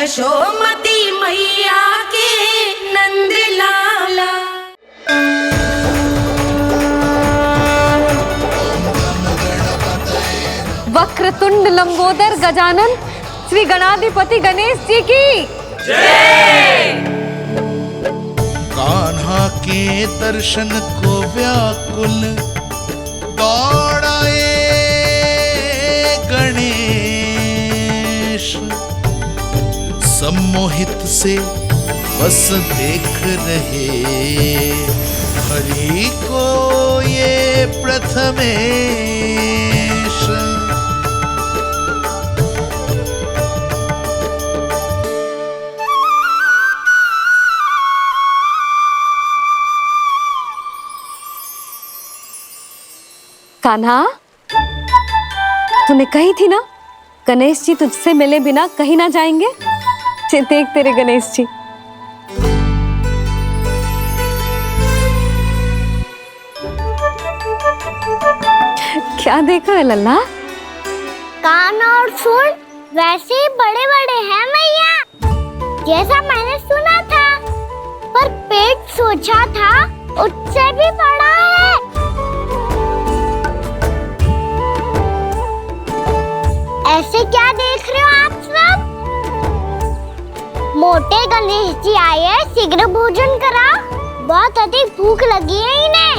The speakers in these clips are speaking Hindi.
यशोमती मैया के नंद लाला। वक्रतुंड लंबोदर गजानन श्री गणाधिपति गणेश जी की जय। कान्हा के दर्शन को व्याकुल दौड़ाए गणेश, सम्मोहित से बस देख रहे हरि को ये प्रथमेश। कान्हा, तूने कही थी ना गणेश जी तुझसे मिले बिना कहीं ना जाएंगे। देख तेरे गणेश जी। क्या देख रहा है लल्ला? कान और सुन वैसे ही बड़े बड़े हैं मैया, जैसा मैंने सुना था, पर पेट सोचा था उससे भी बड़ा है। ऐसे क्या देख रहे हो आप सब? मोटे गणेश जी आए हैं, शीघ्र भोजन करा, बहुत अधिक भूख लगी है इन्हें।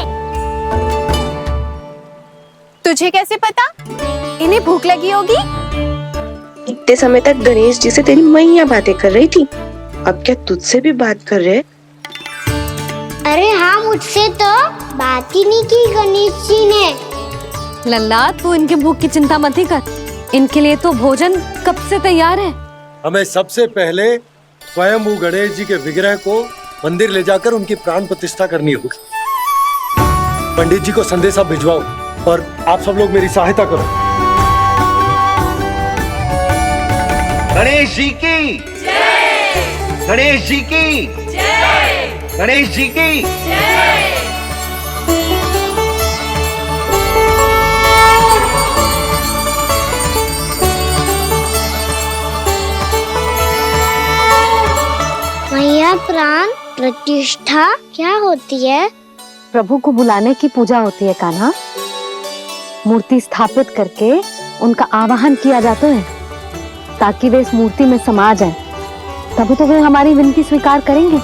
तुझे कैसे पता इन्हें भूख लगी होगी? इतने समय तक गणेश जी से तेरी मैया बातें कर रही थी, अब क्या तुझसे भी बात कर रहे? अरे हाँ, मुझसे तो बात ही नहीं की गणेश जी ने। लल्ला, तू इनके भूख की चिंता मत ही कर, इनके लिए तो भोजन कब से तैयार है। हमें सबसे पहले स्वयं गणेश जी के विग्रह को मंदिर ले जाकर उनकी प्राण प्रतिष्ठा करनी होगी। पंडित जी को संदेशा भिजवाओ और आप सब लोग मेरी सहायता करो। गणेश जी की जय। गणेश जी की जय। गणेश जी की जय। मैया, प्राण प्रतिष्ठा क्या होती है? प्रभु को बुलाने की पूजा होती है कान्हा। मूर्ति स्थापित करके उनका आवाहन किया जाता है ताकि वे इस मूर्ति में समा जाएं, तभी तो वे हमारी विनती स्वीकार करेंगे।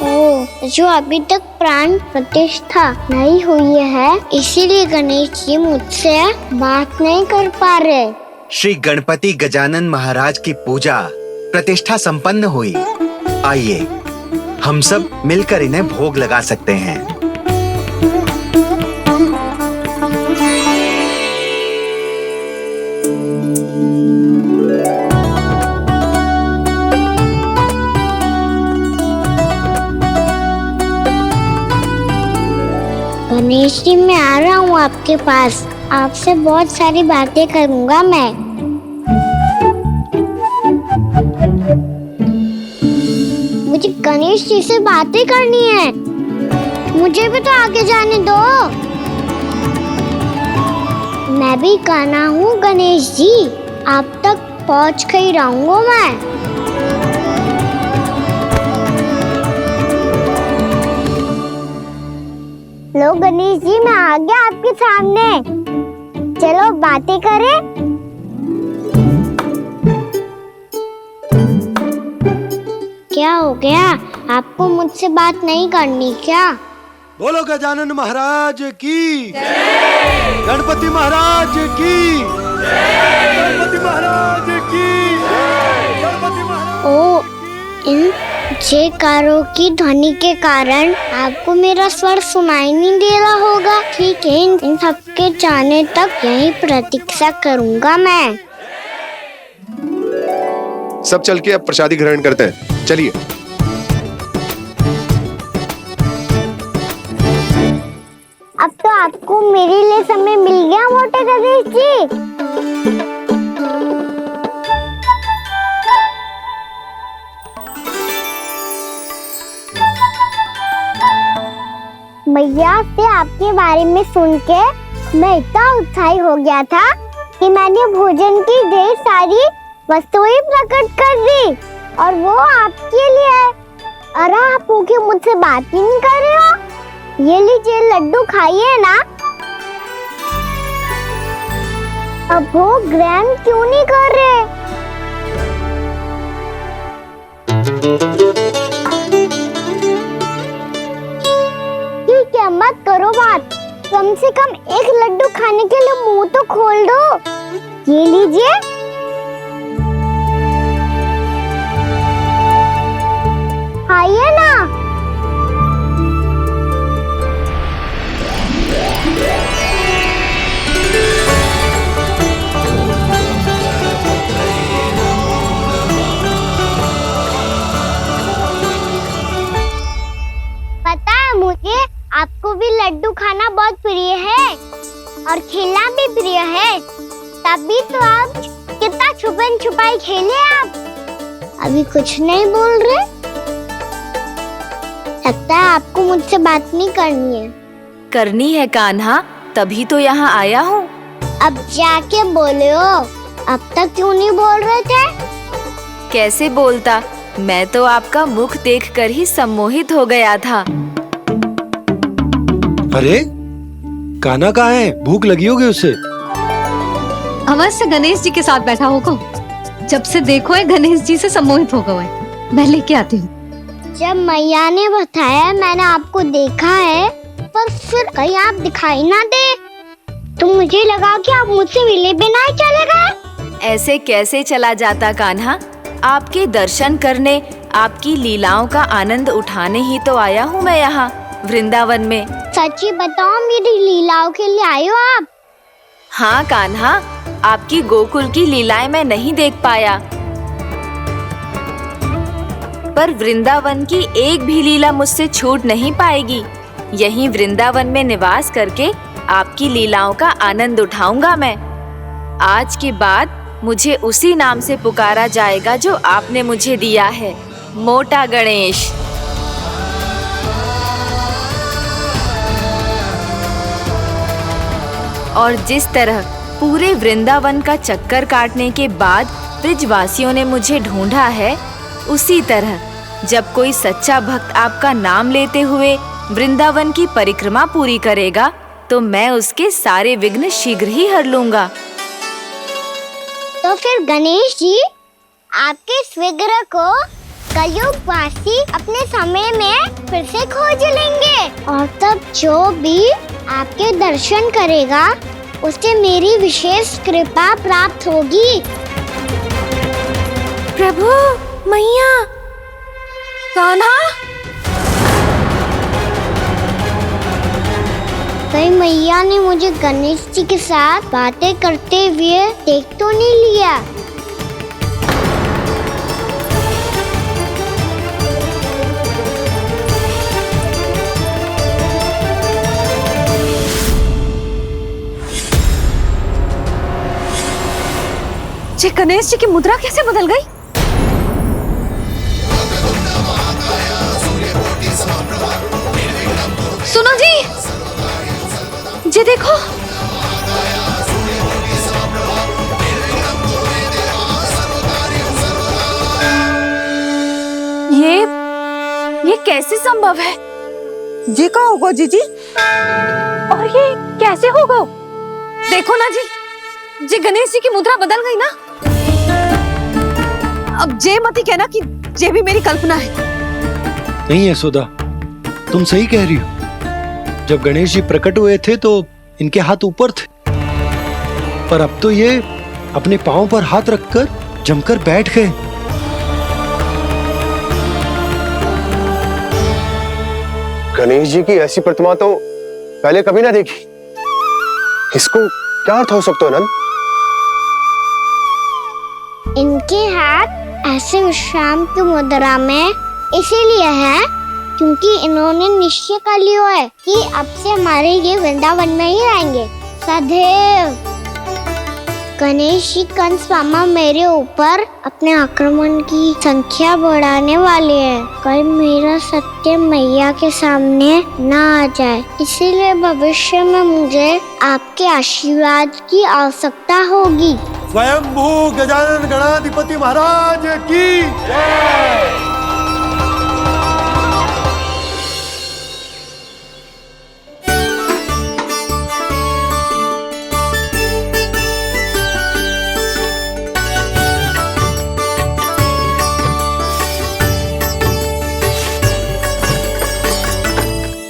ओ, जो अभी तक प्राण प्रतिष्ठा नहीं हुई है, इसीलिए गणेश जी मुझसे बात नहीं कर पा रहे। श्री गणपति गजानन महाराज की पूजा प्रतिष्ठा संपन्न हुई। आइए हम सब मिलकर इन्हें भोग लगा सकते हैं। गणेश जी, मैं आ रहा हूँ आपके पास, आपसे बहुत सारी बातें करूँगा मैं। मुझे गणेश जी से बातें करनी है, मुझे भी तो आगे जाने दो। मैं भी कान्हा हूँ गणेश जी, आप तक पहुँच कर ही रहूँगा मैं। लो गणेश जी, मैं आ गया आपके सामने, चलो बातें करें। क्या हो गया, आपको मुझसे बात नहीं करनी क्या? बोलो गजानन महाराज की जय। गणपति महाराज की जय। गणपति महाराज की जय। गणपति महाराज। ओ, इन जयकारों की ध्वनि के कारण आपको मेरा स्वर सुनाई नहीं दे रहा होगा। ठीक है, इन सबके जाने तक यही प्रतीक्षा करूंगा मैं। सब चल के अब प्रसादी ग्रहण करते हैं, चलिए। अब तो आपको मेरे लिए समय मिल गया मोटे गणेश जी। मैया से आपके बारे में सुन के मैं इतना उत्साही हो गया था कि मैंने भोजन की ढेर सारी वस्तुएं प्रकट कर दी और वो आपके लिए है। अरे आप भूखे मुझसे बात ही नहीं कर रहे हो। ये लीजिए लड्डू खाइए ना। अब वो ग्रैंड क्यों नहीं कर रहे? ठीक है, मत करो बात। कम से कम एक लड्डू खाने के लिए मुंह तो खोल दो। ये लीजिए। खाइए ना। पता है मुझे आपको भी लड्डू खाना बहुत प्रिय है और खेलना भी प्रिय है, तभी तो आप कितना छुपन छुपाई खेले। आप अभी कुछ नहीं बोल रहे। लगता है आपको मुझसे बात नहीं करनी है। करनी है कान्हा, तभी तो यहाँ आया हूँ। अब जाके बोले हो। अब तक क्यों नहीं बोल रहे थे? कैसे बोलता, मैं तो आपका मुख देखकर ही सम्मोहित हो गया था। अरे कान्हा कहाँ है? भूख लगी होगी उसे। अवश्य गणेश जी के साथ बैठा होगा। जब से देखो है गणेश जी से सम्मोहित हो गए। मैं लेके आती हूँ। जब मैया ने बताया मैंने आपको देखा है, पर फिर कहीं आप दिखाई ना दे तो मुझे लगा कि आप मुझसे मिले बिना ही चले गए। ऐसे कैसे चला जाता कान्हा, आपके दर्शन करने, आपकी लीलाओं का आनंद उठाने ही तो आया हूँ मैं यहाँ वृंदावन में। सच्ची बताओ, मेरी लीलाओं के लिए आए हो आप? हाँ कान्हा, आपकी गोकुल की लीलाएं मैं नहीं देख पाया, पर वृंदावन की एक भी लीला मुझसे छूट नहीं पाएगी। यहीं वृंदावन में निवास करके आपकी लीलाओं का आनंद उठाऊंगा मैं। आज के बाद मुझे उसी नाम से पुकारा जाएगा जो आपने मुझे दिया है, मोटा गणेश। और जिस तरह पूरे वृंदावन का चक्कर काटने के बाद ब्रिजवासियों ने मुझे ढूंढा है, उसी तरह जब कोई सच्चा भक्त आपका नाम लेते हुए वृंदावन की परिक्रमा पूरी करेगा तो मैं उसके सारे विघ्न शीघ्र ही हर लूंगा। तो फिर गणेश जी, आपके इस विग्रह को कलयुग वासी अपने समय में फिर से खोज लेंगे और तब जो भी आपके दर्शन करेगा उसे मेरी विशेष कृपा प्राप्त होगी। प्रभु, मैया, कान्हा। कहीं मैया ने मुझे गणेश जी के साथ बातें करते हुए देख तो नहीं लिया? ये गणेश जी की मुद्रा कैसे बदल गई? सुनो जी, ये देखो। ये कैसे संभव है? जी का होगा जीजी? और ये कैसे होगा? देखो ना जी, जे गणेश जी की मुद्रा बदल गई ना। अब जे मत ही कहना कि जे भी मेरी कल्पना है। नहीं यशोदा, तुम सही कह रही हो। जब गणेश जी प्रकट हुए थे तो इनके हाथ ऊपर थे, पर अब तो ये अपने पांव पर हाथ रखकर जमकर बैठ गए। गणेश जी की ऐसी प्रतिमा तो पहले कभी ना देखी। इसको क्या अर्थ हो सकता है नंद? इनके हाथ ऐसे विश्राम की मुद्रा में इसीलिए है क्योंकि इन्होंने निश्चय कर लिया है कि अब से हमारे ये वृंदावन में ही रहेंगे सदैव। गणेश जी कंस मामा मेरे ऊपर अपने आक्रमण की संख्या बढ़ाने वाले हैं। कहीं मेरा सत्य मैया के सामने ना आ जाए, इसीलिए भविष्य में मुझे आपके आशीर्वाद की आवश्यकता होगी। स्वयंभू गजानन गणाधिपति महाराज की जय।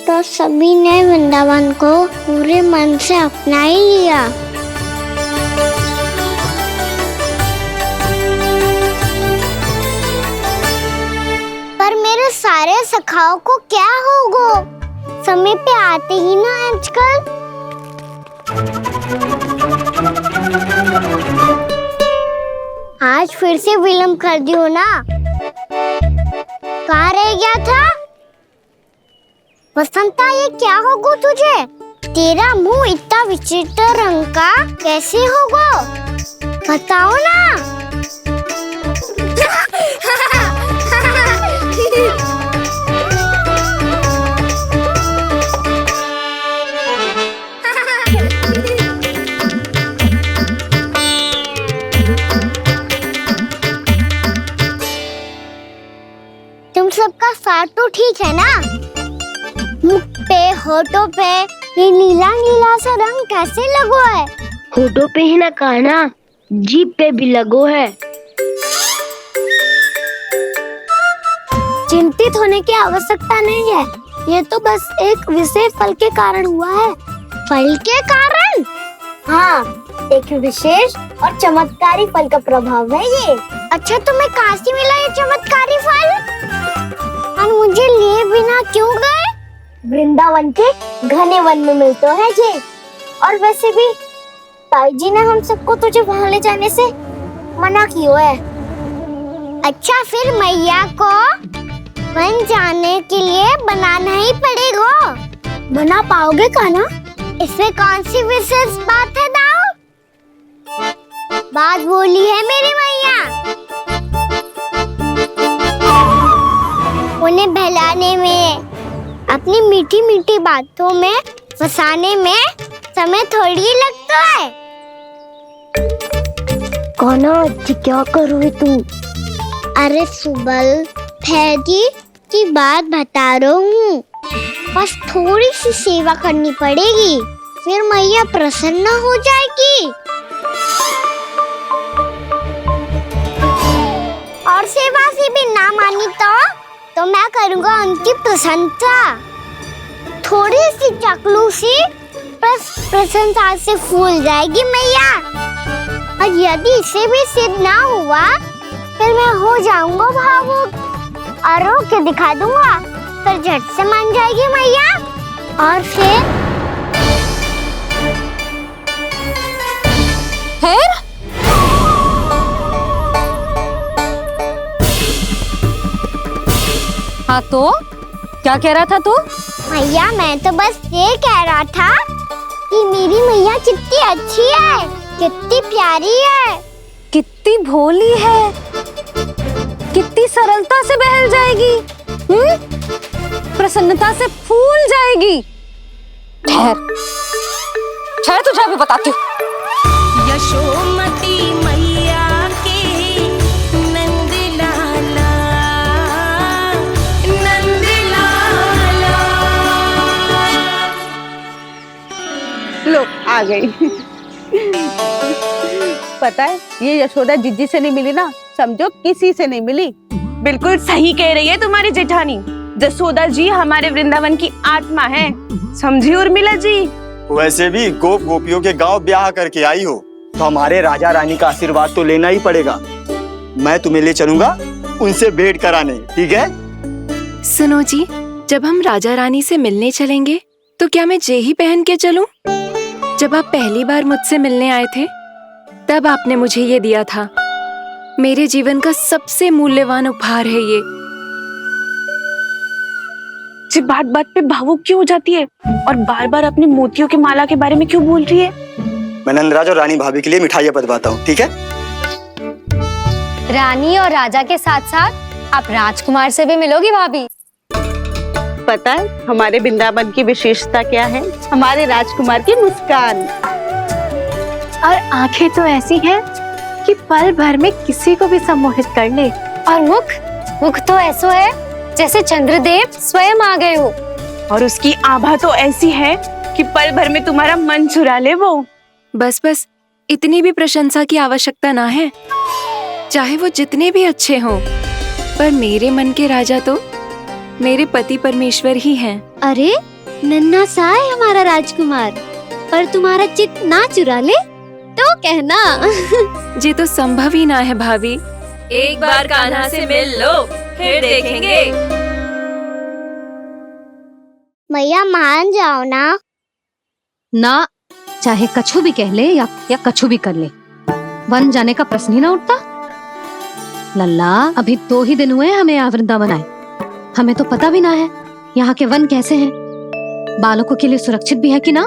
तो सभी ने वृंदावन को पूरे मन से अपना ही लिया। पर मेरे सारे सखाओं को क्या होगा? समय पे आते ही ना आजकल। आज फिर से विलम्ब कर दियो ना। कहाँ रह गया था? वसंता, ये क्या होगा तुझे? तेरा मुंह इतना विचित्र रंग का कैसे होगा? बताओ ना। तुम सबका स्वाद तो ठीक है ना? मुख पे, होठों पे ये नीला नीला सा रंग कैसे लगो है? होठों पे ही ना कान्हा, जीभ पे भी लगो है। चिंतित होने की आवश्यकता नहीं है, ये तो बस एक विशेष फल के कारण हुआ है। फल के कारण? हाँ, एक विशेष और चमत्कारी फल का प्रभाव है ये। अच्छा, तुम्हें कहाँ से मिला ये चमत्कारी फल? और मुझे लिए बिना क्यों गए? वृंदावन के घने वन में मिलते हैं जी। और वैसे भी ताई जी ने हम सबको तुझे वहाँ ले जाने से मना किया है। अच्छा, फिर मैया को वन जाने के लिए बनाना ही पड़ेगा। बना पाओगे कान्हा? इसमें कौन सी विशेष बात है दाऊ? बात बोली है मेरी मैया। उन्हें बहलाने में, अपनी मीठी मीठी बातों में फंसाने में समय थोड़ी लगता है। कान्हा, क्या करोगे तुम? अरे सुबल, फैजी की बात बता रहा हूँ। बस थोड़ी सी सेवा करनी पड़ेगी, फिर मैया प्रसन्न हो जाएगी। और सेवा से भी ना मानी तो मैं करूँगा उनकी प्रशंसा। थोड़ी सी चाकलूसी प्रशंसा से फूल जाएगी मैया। और यदि इसे भी सिद्ध ना हुआ, फिर मैं हो जाऊंगा भावुक और रो के दिखा दूंगा, फिर झट से मान जाएगी मैया। और फिर हाँ, तो क्या कह रहा था तू? मैया, मैं तो बस ये कह रहा था कि मेरी मैया कितनी अच्छी है, कितनी प्यारी है, कितनी भोली है, कितनी सरलता से बहल जाएगी, प्रसन्नता से फूल जाएगी। ठहर ठहर, तुझे भी बताती हूँ। यशोमती मैया के नंद लाला, नंद लाला। लो, आ गई। पता है, ये यशोदा जिज्जी से नहीं मिली ना, समझो किसी से नहीं मिली। बिल्कुल सही कह रही है तुम्हारी जेठानी। यशोदा जी हमारे वृंदावन की आत्मा है, समझी उर्मिला जी? वैसे भी गोप गोपियों के गांव ब्याह करके आई हो, तो हमारे राजा रानी का आशीर्वाद तो लेना ही पड़ेगा। मैं तुम्हें ले चलूंगा उनसे भेंट कराने, ठीक है? सुनो जी, जब हम राजा रानी से मिलने चलेंगे तो क्या मैं जे ही पहन के चलूं? जब आप पहली बार मुझसे मिलने आए थे, तब आपने मुझे ये दिया था। मेरे जीवन का सबसे मूल्यवान उपहार है ये। जी, बात बात पे भावुक क्यों हो जाती है और बार बार अपनी मोतियों के माला के बारे में क्यों बोल रही है? मैं नंदराज और रानी भाभी के लिए मिठाइयाँ बंटवाता हूँ, ठीक है? रानी और राजा के साथ साथ आप राजकुमार से भी मिलोगी भाभी। पता है हमारे वृंदावन की विशेषता क्या है? हमारे राजकुमार की मुस्कान। और आंखें तो ऐसी हैं कि पल भर में किसी को भी सम्मोहित कर ले। और मुख तो ऐसा है जैसे चंद्रदेव स्वयं आ गए हो। और उसकी आभा तो ऐसी है कि पल भर में तुम्हारा मन चुरा ले वो। बस बस, इतनी भी प्रशंसा की आवश्यकता ना है। चाहे वो जितने भी अच्छे हों, पर मेरे मन के राजा तो मेरे पति परमेश्वर ही हैं। अरे नन्हा सा है हमारा राजकुमार, पर तुम्हारा चित्त ना चुरा ले तो कहना। ये तो संभव ही ना है भाभी। एक बार कान्हा से मिल लो, फिर देखेंगे। मैया मान जाओ ना। ना, चाहे कछु भी कह ले या कछु भी कर ले, वन जाने का प्रश्न ही ना उठता। लल्ला, अभी 2 ही दिन हुए हमें यहाँ वृंदावन आए। हमें तो पता भी ना है यहाँ के वन कैसे हैं, बालकों के लिए सुरक्षित भी है कि ना।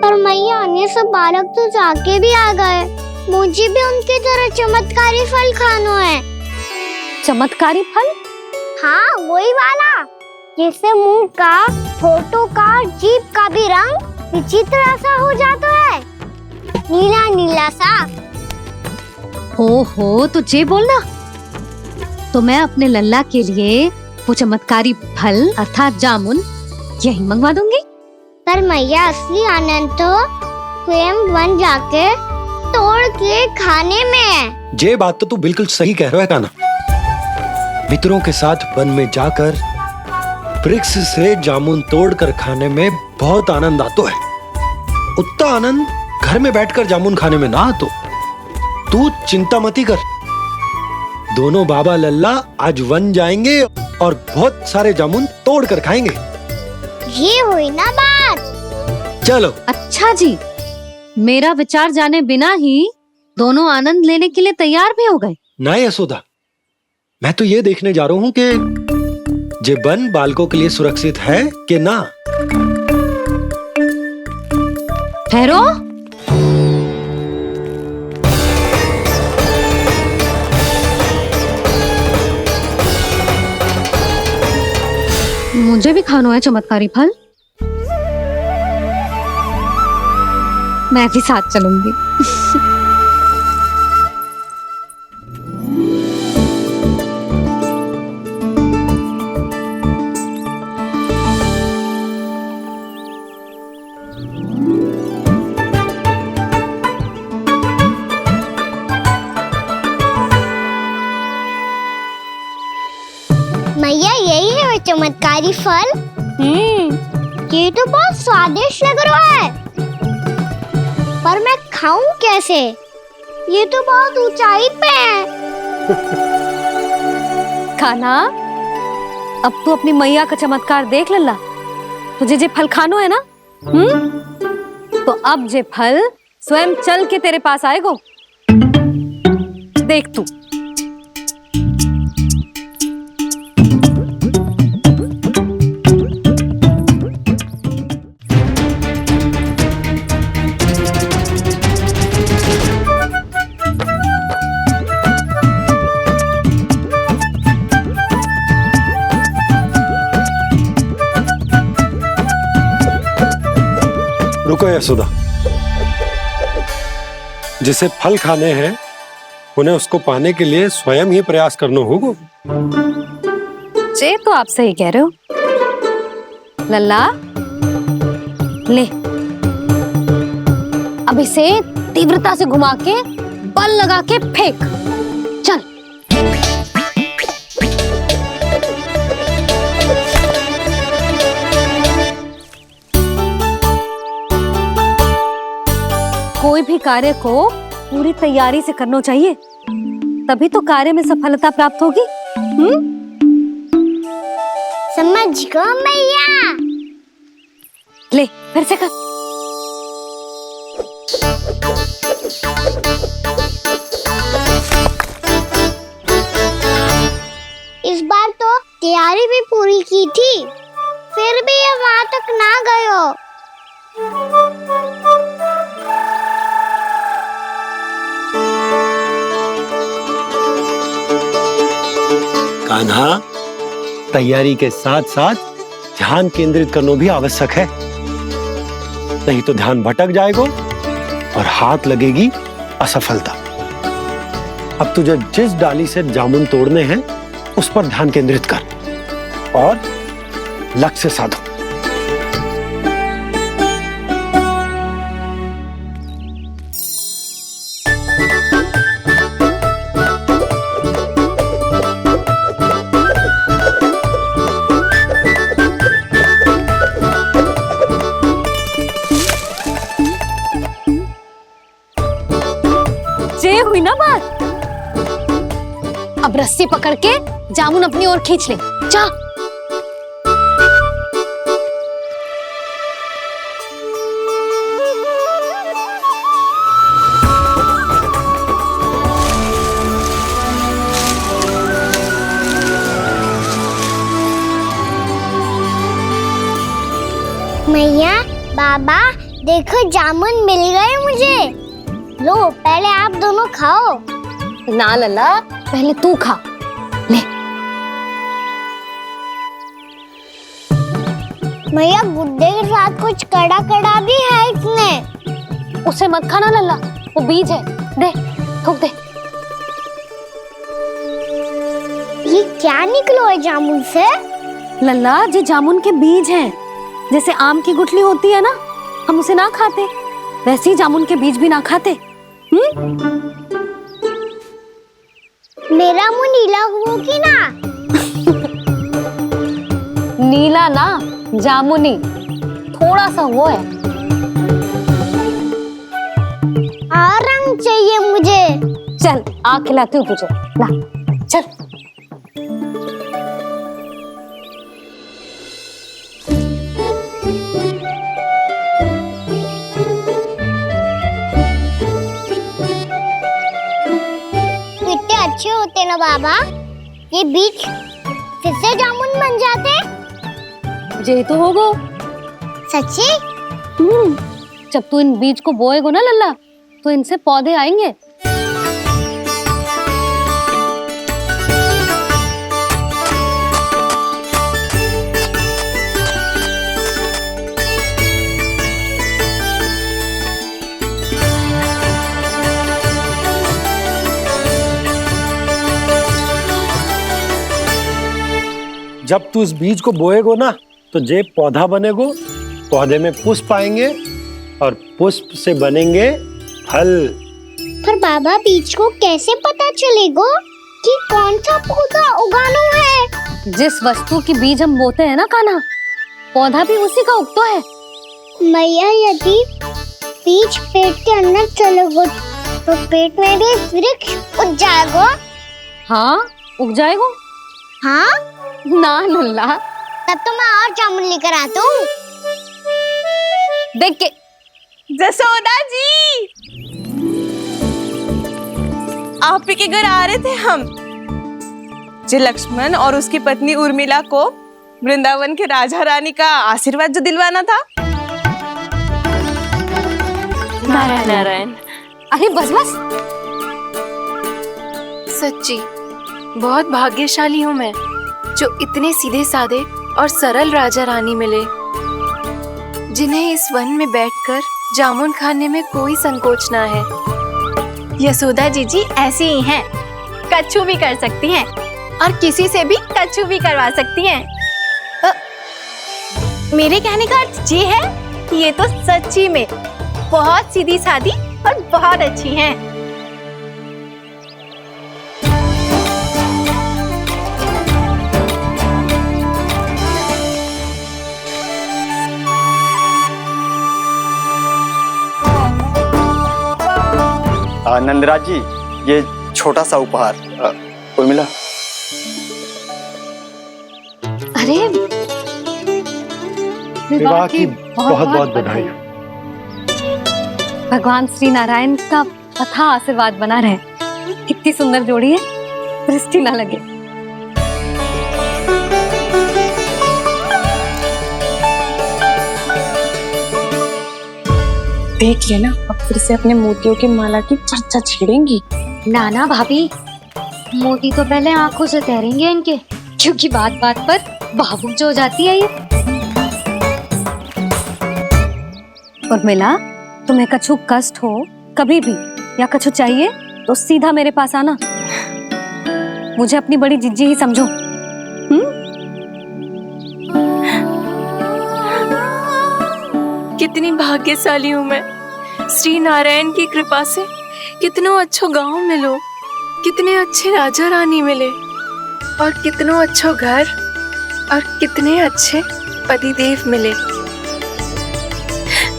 पर मैया ये सब बालक तो जाके भी आ गए। मुझे भी उनकी तरह चमत्कारी फल खाना है। चमत्कारी फल? हाँ, वही वाला जिससे मुंह का, होठों का, जीभ का भी रंग विचित्र सा हो जाता है, नीला नीला सा। हो तो जे बोलना। तो मैं अपने लल्ला के लिए वो चमत्कारी फल अर्थात जामुन यही मंगवा दूंगी। पर मैया असली आनंद तो स्वयं वन जाके तोड़ के खाने में है। ये बात तो तू बिल्कुल सही कह रहा है कान्हा। मित्रों के साथ वन में जाकर वृक्ष से जामुन तोड़कर खाने में बहुत आनंद आता है। उतना आनंद घर में बैठकर जामुन खाने में ना आतो। तू चिंता मती कर, दोनों बाबा लल्ला आज वन जाएंगे और बहुत सारे जामुन तोड़कर खाएंगे। ये हुई ना बात। चलो। अच्छा जी, मेरा विचार जाने बिना ही दोनों आनंद लेने के लिए तैयार भी हो गए। ना यशोदा, मैं तो ये देखने जा रहा हूँ कि जे वन बालकों के लिए सुरक्षित है कि ना। ठहरो। मुझे भी खाना है चमत्कारी फल। मैं भी साथ चलूंगी। मैया यही है वो चमत्कारी फल। ये तो बहुत स्वादिष्ट लग रहा है, पर मैं खाऊं कैसे? ये तो बहुत ऊंचाई पे है। खाना, अब तू अपनी मैया का चमत्कार देख लल्ला। तुझे जे फल खानो है ना, तो अब जे फल स्वयं चल के तेरे पास आएगो। देख तू। रुको यशोदा, जिसे फल खाने हैं उन्हें उसको पाने के लिए स्वयं ही प्रयास करना होगा। जे तो आप सही कह रहे हो लल्ला। ले, अब इसे तीव्रता से घुमा के बल लगा के फेंक। चल। कोई भी कार्य को पूरी तैयारी से करना चाहिए, तभी तो कार्य में सफलता प्राप्त होगी। समझ गो मैया। ले, फिर से कर। इस बार तो तैयारी भी पूरी की थी, फिर भी ये वहां तक ना गए हो। कान्हा, तैयारी के साथ साथ ध्यान केंद्रित करना भी आवश्यक है, नहीं तो ध्यान भटक जाएगा और हाथ लगेगी असफलता। अब तुझे जिस डाली से जामुन तोड़ने हैं उस पर ध्यान केंद्रित कर और लक्ष्य साधो। ये हुई ना बात। अब रस्सी पकड़ के जामुन अपनी ओर खींच ले। जा। मैया, बाबा, देखो जामुन मिल गए मुझे। लो, पहले आप दोनों खाओ। ना लल्ला, पहले तू खा ले। मैया, गुड्डे के साथ कुछ कड़ा कड़ा भी है इसमें। उसे मत खाना लल्ला, वो बीज है। दे, थूक दे। ये क्या निकलो है जामुन से? लल्ला, ये जामुन के बीज हैं। जैसे आम की गुठली होती है ना, हम उसे ना खाते, वैसे ही जामुन के बीज भी ना खाते। मेरा मुंह नीला हुआ कि ना? नीला ना, जामुनी, थोड़ा सा वो है। और रंग चाहिए मुझे। चल, आ खिलाती हूँ तुझे। ला, चल। अच्छे होते ना बाबा, ये बीज फिर से जामुन बन जाते। जे तो होगो। सच्ची? जब तू इन बीज को बोएगो ना लल्ला, तो इनसे पौधे आएंगे। जब तू इस बीज को बोएगो ना, तो जे पौधा बनेगो, पौधे में पुष्प आएंगे और पुष्प से बनेंगे फल। पर बाबा, बीज को कैसे पता चलेगा कि कौन सा पौधा उगाना है? जिस वस्तु की बीज हम बोते हैं ना कान्हा, पौधा भी उसी का उगता है। मैया, यदि बीज पेट के अंदर चलेगा तो पेट में भी वृक्ष उग जाएगा। हाँ, उग जाएगा। हाँ ना लल्ला, तब तो मैं और जामुन लेकर आता हूँ। देख के। जसोदा जी, आप ही के घर आ रहे थे हम। जो लक्ष्मण और उसकी पत्नी उर्मिला को वृंदावन के राजा रानी का आशीर्वाद जो दिलवाना था। नारायण नारायण। अरे बस बस। सच्ची बहुत भाग्यशाली हूँ मैं, जो इतने सीधे साधे और सरल राजा रानी मिले, जिन्हें इस वन में बैठकर जामुन खाने में कोई संकोच ना है। यशोदा जी ऐसी ही हैं, कच्छू भी कर सकती हैं और किसी से भी कच्छू भी करवा सकती हैं। मेरे कहने का अर्थ ये है कि ये तो सच्ची में बहुत सीधी सादी और बहुत अच्छी हैं। नंदराज जी, ये छोटा सा उपहार। उर्मिला। अरे, विवाह की बहुत बहुत बधाई। भगवान श्री नारायण का अथाह आशीर्वाद बना रहे। कितनी सुंदर जोड़ी है, दृष्टि ना लगे। देख लेना, अब फिर से अपने मोतियों की माला की चर्चा छेड़ेंगी। नाना भाभी, मोती तो पहले आंखों से तैरेंगे इनके, क्योंकि बात बात पर भावुक जो हो जाती है ये। उर्मिला, तुम्हें कछु कष्ट हो कभी भी या कछु चाहिए तो सीधा मेरे पास आना। मुझे अपनी बड़ी जिज्जी ही समझो। कितनी भाग्यशाली हूँ मैं, श्री नारायण की कृपा से कितनो अच्छो गांव मिलो, कितने अच्छे राजा रानी मिले और कितनो अच्छो घर और कितने अच्छे पतिदेव मिले।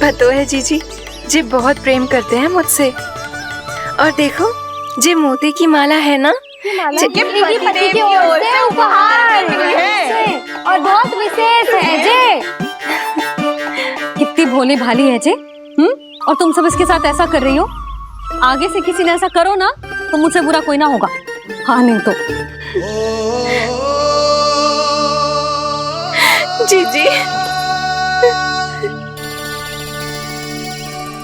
पतो है जीजी, जी बहुत प्रेम करते हैं मुझसे। और देखो, जी मोती की माला है ना, पति की ओर से उपहार है और बहुत विशेष है जे। कितनी भोली भाली है जे। और तुम सब इसके साथ ऐसा कर रही हो। आगे से किसी ने ऐसा करो ना तो मुझसे बुरा कोई ना होगा। हाँ नहीं तो जीजी।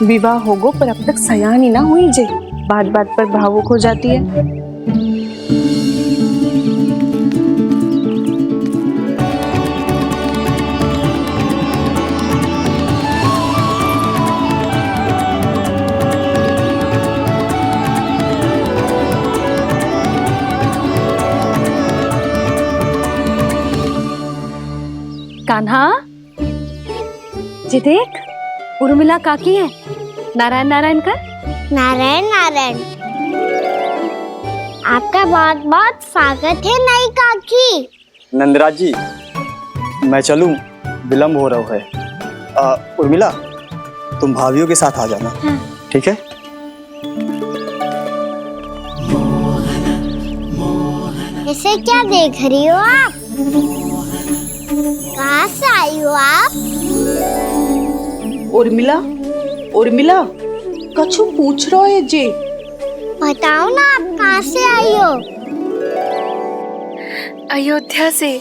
विवाह होगो पर अब तक सयान ही ना हुई जे, बात बात पर भावुक हो जाती है। कान्हा जी, देख उर्मिला काकी है। नारायण नारायण कर। नारायण नारायण। आपका बहुत बहुत स्वागत है नई काकी। नंदराज जी, मैं चलूं, विलम्ब हो रहा है। उर्मिला, तुम भाभियों के साथ आ जाना। हाँ। ठीक है। इसे क्या देख रही हो आप? कहाँ से आई हो आप? उर्मिला, उर्मिला, कछु पूछ रहा है जे। बताओ ना, आप कहाँ से आई हो? अयोध्या से।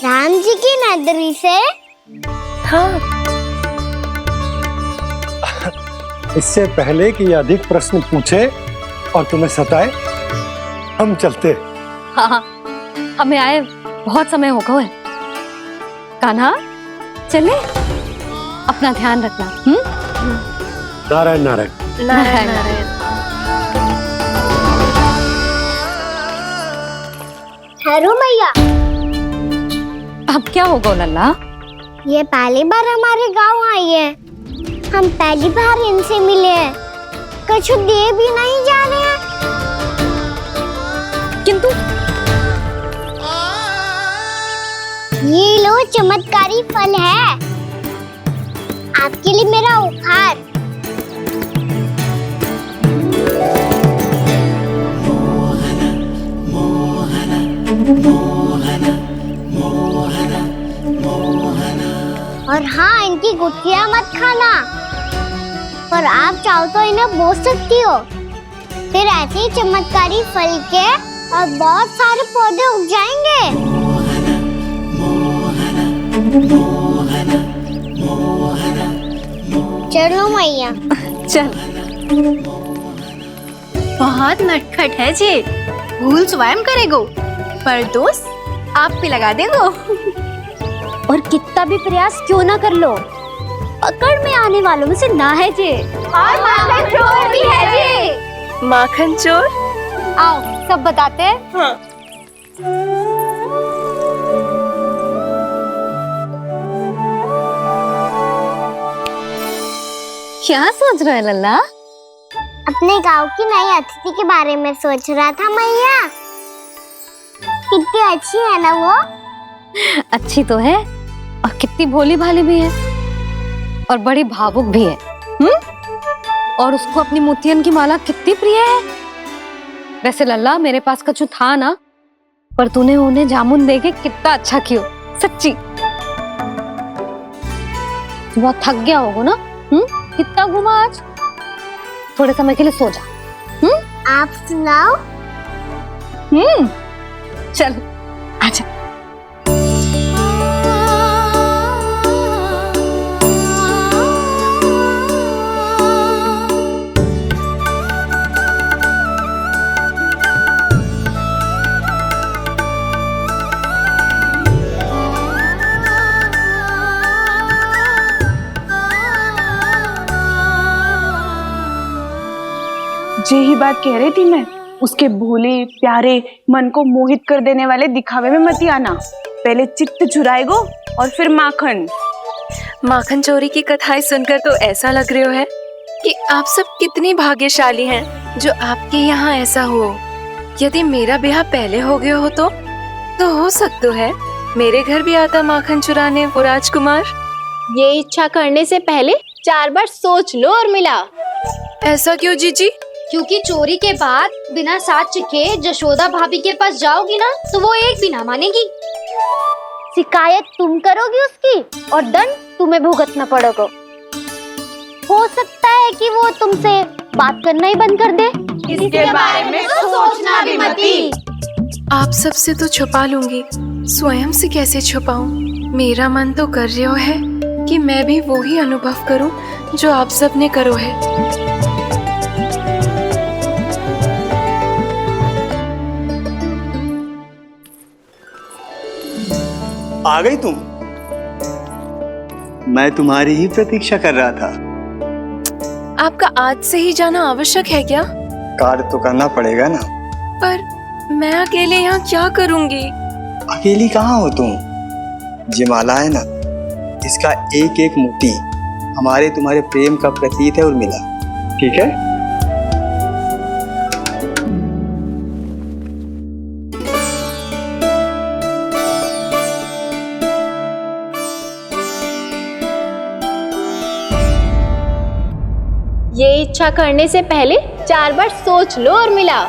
राम जी की नगरी से? हाँ। इससे पहले कि अधिक प्रश्न पूछे और तुम्हें सताए, हम चलते। हाँ, हमें आए बहुत समय हो गया है। कान्हा चले, अपना ध्यान रखना। नारायण नारायण। नारायण नारायण। हेलो मैया। अब क्या होगा लल्ला? ये पहली बार हमारे गांव आई है। हम पहली बार इनसे मिले हैं। कुछ दे भी नहीं जा रहे हैं। किंतु ये लो, चमत्कारी फल है आपके लिए, मेरा उपहार। और हाँ, इनकी गुठलियां मत खाना। और आप चाहो तो इन्हें बोस सकती हो, फिर ऐसे ही चमत्कारी फल के और बहुत सारे पौधे उग जाएंगे। चलो मैया। चल। बहुत नटखट है जी, भूल स्वयं करेगो पर दोस्त आप पे लगा देगो। और कितना भी प्रयास क्यों ना कर लो, पकड़ में आने वालों में से ना है जी। और माखन चोर भी है जी। माखन चोर? आओ सब बताते हैं। हाँ। क्या सोच रहे हैं लल्ला? अपने गांव की नई अतिथि के बारे में सोच रहा था मैया। कितनी अच्छी है ना वो? अच्छी तो है और कितनी भोली भाली भी है और बड़ी भावुक भी है। और उसको अपनी मोतियन की माला कितनी प्रिय है। वैसे लल्ला, मेरे पास कछु था ना, पर तूने उन्हें जामुन देके कितना अच्छा किया, सच्ची। बहुत थक गया होगा ना? कितना घुमा आज? थोड़े समय के लिए सो जा। आप सुनाओ। चल आजा। यही बात कह रही थी मैं, उसके भोले प्यारे मन को मोहित कर देने वाले दिखावे में मत आना। पहले चित्त चुराएगो और फिर माखन। माखन चोरी की कथाएं सुनकर तो ऐसा लग रहा है कि आप सब कितनी भाग्यशाली हैं जो आपके यहाँ ऐसा हो। यदि मेरा ब्याह पहले हो गया हो तो हो सकता है मेरे घर भी आता माखन चुराने वो राजकुमार। ये इच्छा करने से पहले 4 बार सोच लो और मिला। ऐसा क्यों जीजी? क्योंकि चोरी के बाद बिना साथ चिखे जशोदा भाभी के पास जाओगी ना तो वो एक भी ना मानेगी। शिकायत तुम करोगी उसकी और दंड तुम्हें भुगतना पड़ेगा। हो सकता है कि वो तुमसे बात करना ही बंद कर दे। इसके बारे में तो सोचना भी मती। आप सबसे तो छुपा लूंगी, स्वयं से कैसे छुपाऊं? मेरा मन तो कर रहा है कि मैं भी वो ही अनुभव करूं जो आप सब ने करो है। आ गई तुम? मैं तुम्हारी ही प्रतीक्षा कर रहा था। आपका आज से ही जाना आवश्यक है क्या? कार्य तो करना पड़ेगा ना। पर मैं अकेले यहाँ क्या करूँगी? अकेली कहाँ हो तुम? ये माला है ना, इसका एक एक मोती हमारे तुम्हारे प्रेम का प्रतीक है उर्मिला, ठीक है? ये इच्छा करने से पहले 4 बार सोच लो और मिला।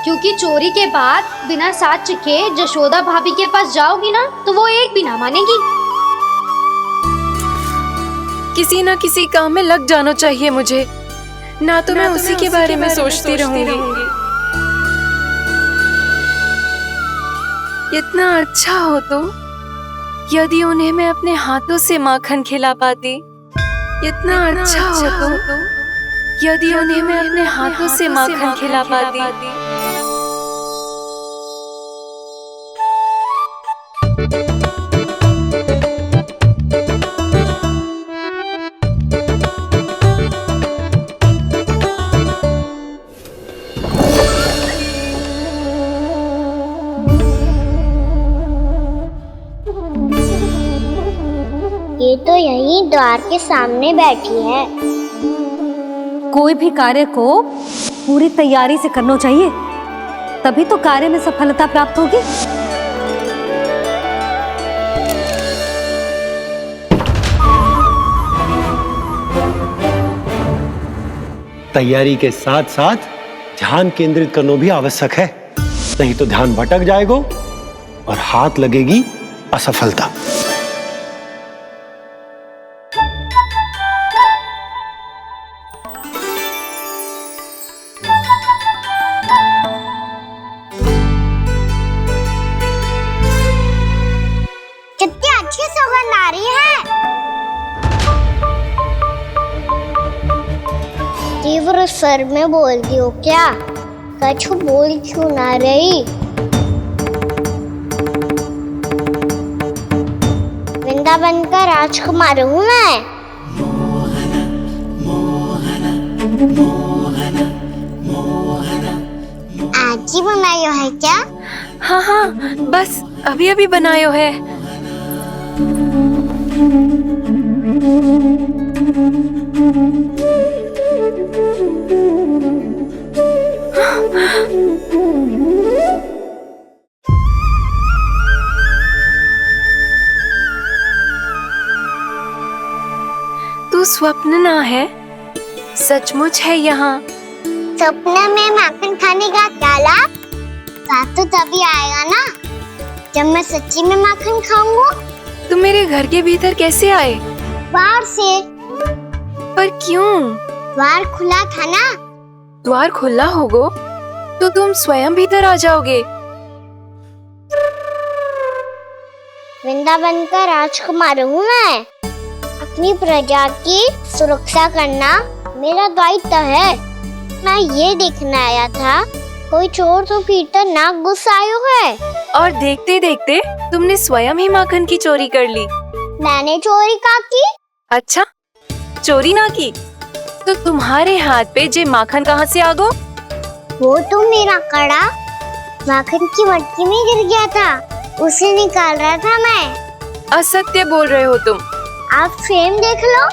क्योंकि चोरी के बाद बिना साथ चिखे जशोदा भाभी के पास जाओगी ना तो वो एक भी ना मानेगी। किसी ना किसी काम में लग जाना चाहिए मुझे, ना तो मैं उसी के बारे में सोचती रहूंगी। इतना अच्छा हो तो यदि उन्हें मैं अपने हाथों से माखन खिला पाती। इतना अच्छा हो तो यदि उन्हें मैं अपने हाथों से माखन खिला पाती। ये तो यहीं द्वार के सामने बैठी है। कोई भी कार्य को पूरी तैयारी से करना चाहिए, तभी तो कार्य में सफलता प्राप्त होगी। तैयारी के साथ साथ ध्यान केंद्रित करना भी आवश्यक है, नहीं तो ध्यान भटक जाएगा और हाथ लगेगी असफलता। कितनी अच्छी सौगंध आ रही है। तीव्र स्वर में बोलती हो क्या? कछु बोल क्यों ना रही? वृंदावन का राजकुमार हूँ मैं। आज ही बनायो है क्या? हाँ हाँ, बस अभी अभी बनायो है। तू स्वप्न ना है, सचमुच है यहाँ। सपने में माखन खाने का क्या लाभ? स्वाद तो तभी आएगा ना जब मैं सच्ची में माखन खाऊंगा। तुम मेरे घर के भीतर कैसे आए? बाहर से। पर क्यों? द्वार खुला था ना। द्वार खुला होगा तो तुम स्वयं भीतर आ जाओगे। वृंदावन का राजकुमार हूँ मैं। अपनी प्रजा की सुरक्षा करना मेरा दायित्व है। मैं ये देखने आया था कोई चोर तो भीतर ना घुस आयो है। और देखते देखते तुमने स्वयं ही माखन की चोरी कर ली। मैंने चोरी का की? अच्छा, चोरी ना की तो तुम्हारे हाथ पे जे माखन कहाँ से आ गो? वो तो मेरा कड़ा माखन की मटकी में गिर गया था, उसे निकाल रहा था मैं। असत्य बोल रहे हो तुम। आप फ्रेम देख लो।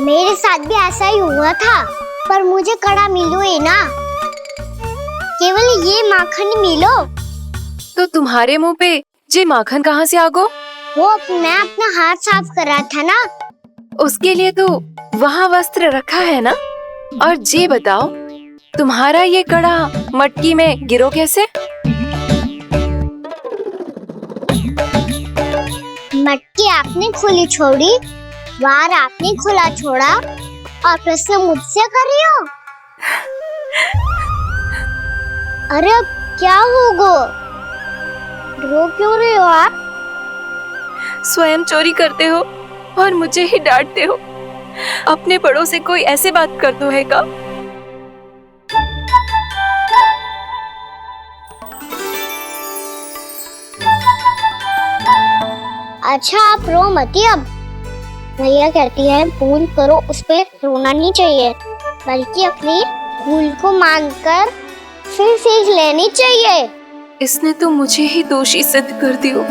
मेरे साथ भी ऐसा ही हुआ था, पर मुझे कड़ा मिलो ही ना, केवल ये माखन मिलो। तो तुम्हारे मुंह पे जे माखन कहाँ से आ गो? वो मैं अपना हाथ साफ कर रहा था ना। उसके लिए तो वहाँ वस्त्र रखा है ना। और जे बताओ, तुम्हारा ये कड़ा मटकी में गिरो कैसे? मटकी आपने खुली छोड़ी, वार आपने खुला छोड़ा, और प्रश्न मुझसे कर रही हो? अरे अब क्या होगा? रो क्यों रहे हो आप? स्वयं चोरी करते हो और मुझे ही डांटते हो। अपने बड़ों से कोई ऐसे बात कर दो है का? अच्छा आप रो मती। अब भैया कहती है भूल करो, उस पे रोना नहीं चाहिए, बल्कि अपनी भूल को मानकर फिर सीख लेनी चाहिए। इसने तो मुझे ही दोषी सिद्ध कर दियो।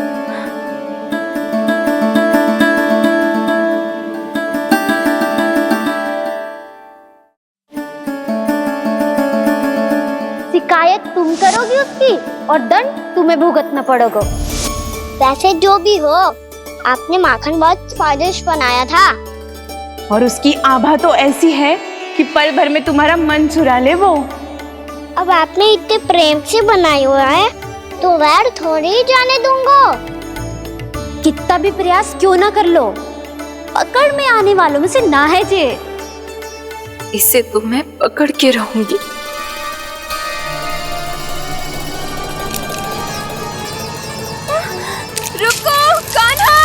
शिकायत तुम करोगी उसकी और दंड तुम्हें भुगतना पड़ेगा। वैसे जो भी हो, आपने माखन बहुत स्वादिष्ट बनाया था, और उसकी आभा तो ऐसी है कि पल भर में तुम्हारा मन चुरा ले वो। अब आपने इतने प्रेम से बनाया हुआ है तो वैर थोड़ी ही जाने दूंगा। कितना भी प्रयास क्यों ना कर लो, पकड़ में आने वालों में से ना है जे। इसे तो मैं पकड़ के रहूंगी। रुको कान्हा!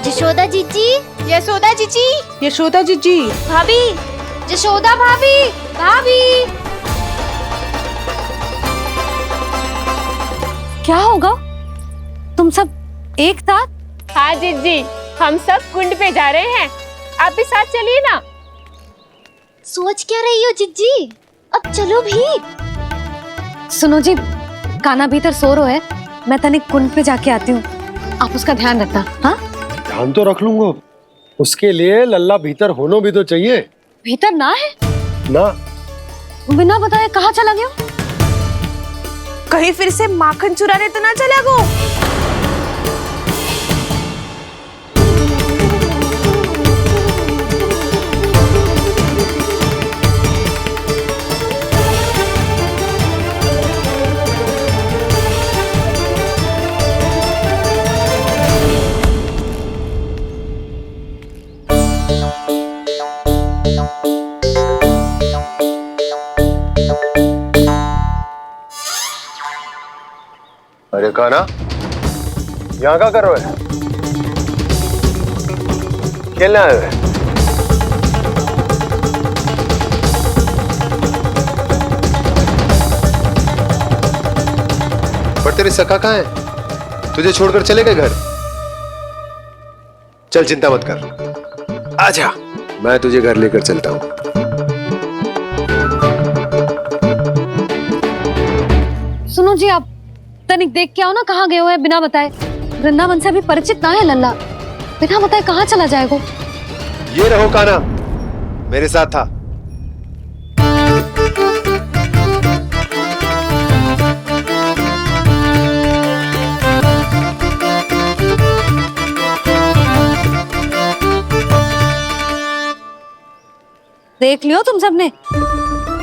यशोदा जीजी, यशोदा जीजी, यशोदा जीजी, भाभी, यशोदा भाभी, भाभी। क्या होगा? तुम सब एक साथ? हाँ जीजी, हम सब कुंड पे जा रहे हैं, आप भी साथ चलिए ना। सोच क्या रही हो जीजी? अब चलो भी। सुनो जी, कान्हा भीतर सो रहा है, मैं तनिक कुंड पे जाके आती हूँ, आप उसका ध्यान रखना। हाँ, ध्यान तो रख लूंगा, उसके लिए लल्ला भीतर होना भी तो चाहिए। भीतर ना है ना? बिना बताए कहाँ चला गया? कहीं फिर से माखन चुराने तो ना चला गो। अरे कान्हा, यहाँ क्या कर रहे हो? खेलने आए हुए? पर तेरे सखा कहाँ है? तुझे छोड़कर चले गए घर? चल चिंता मत कर, आजा, मैं तुझे घर लेकर चलता हूँ। सुनो जी, आप तनिक देख के आओ ना, कहाँ गए हुए हैं बिना बताए। वृंदावन से अभी परिचित ना है लल्ला, बिना बताए कहाँ चला जाएगा? ये रहो कान्हा, मेरे साथ था। देख लियो तुम सबने,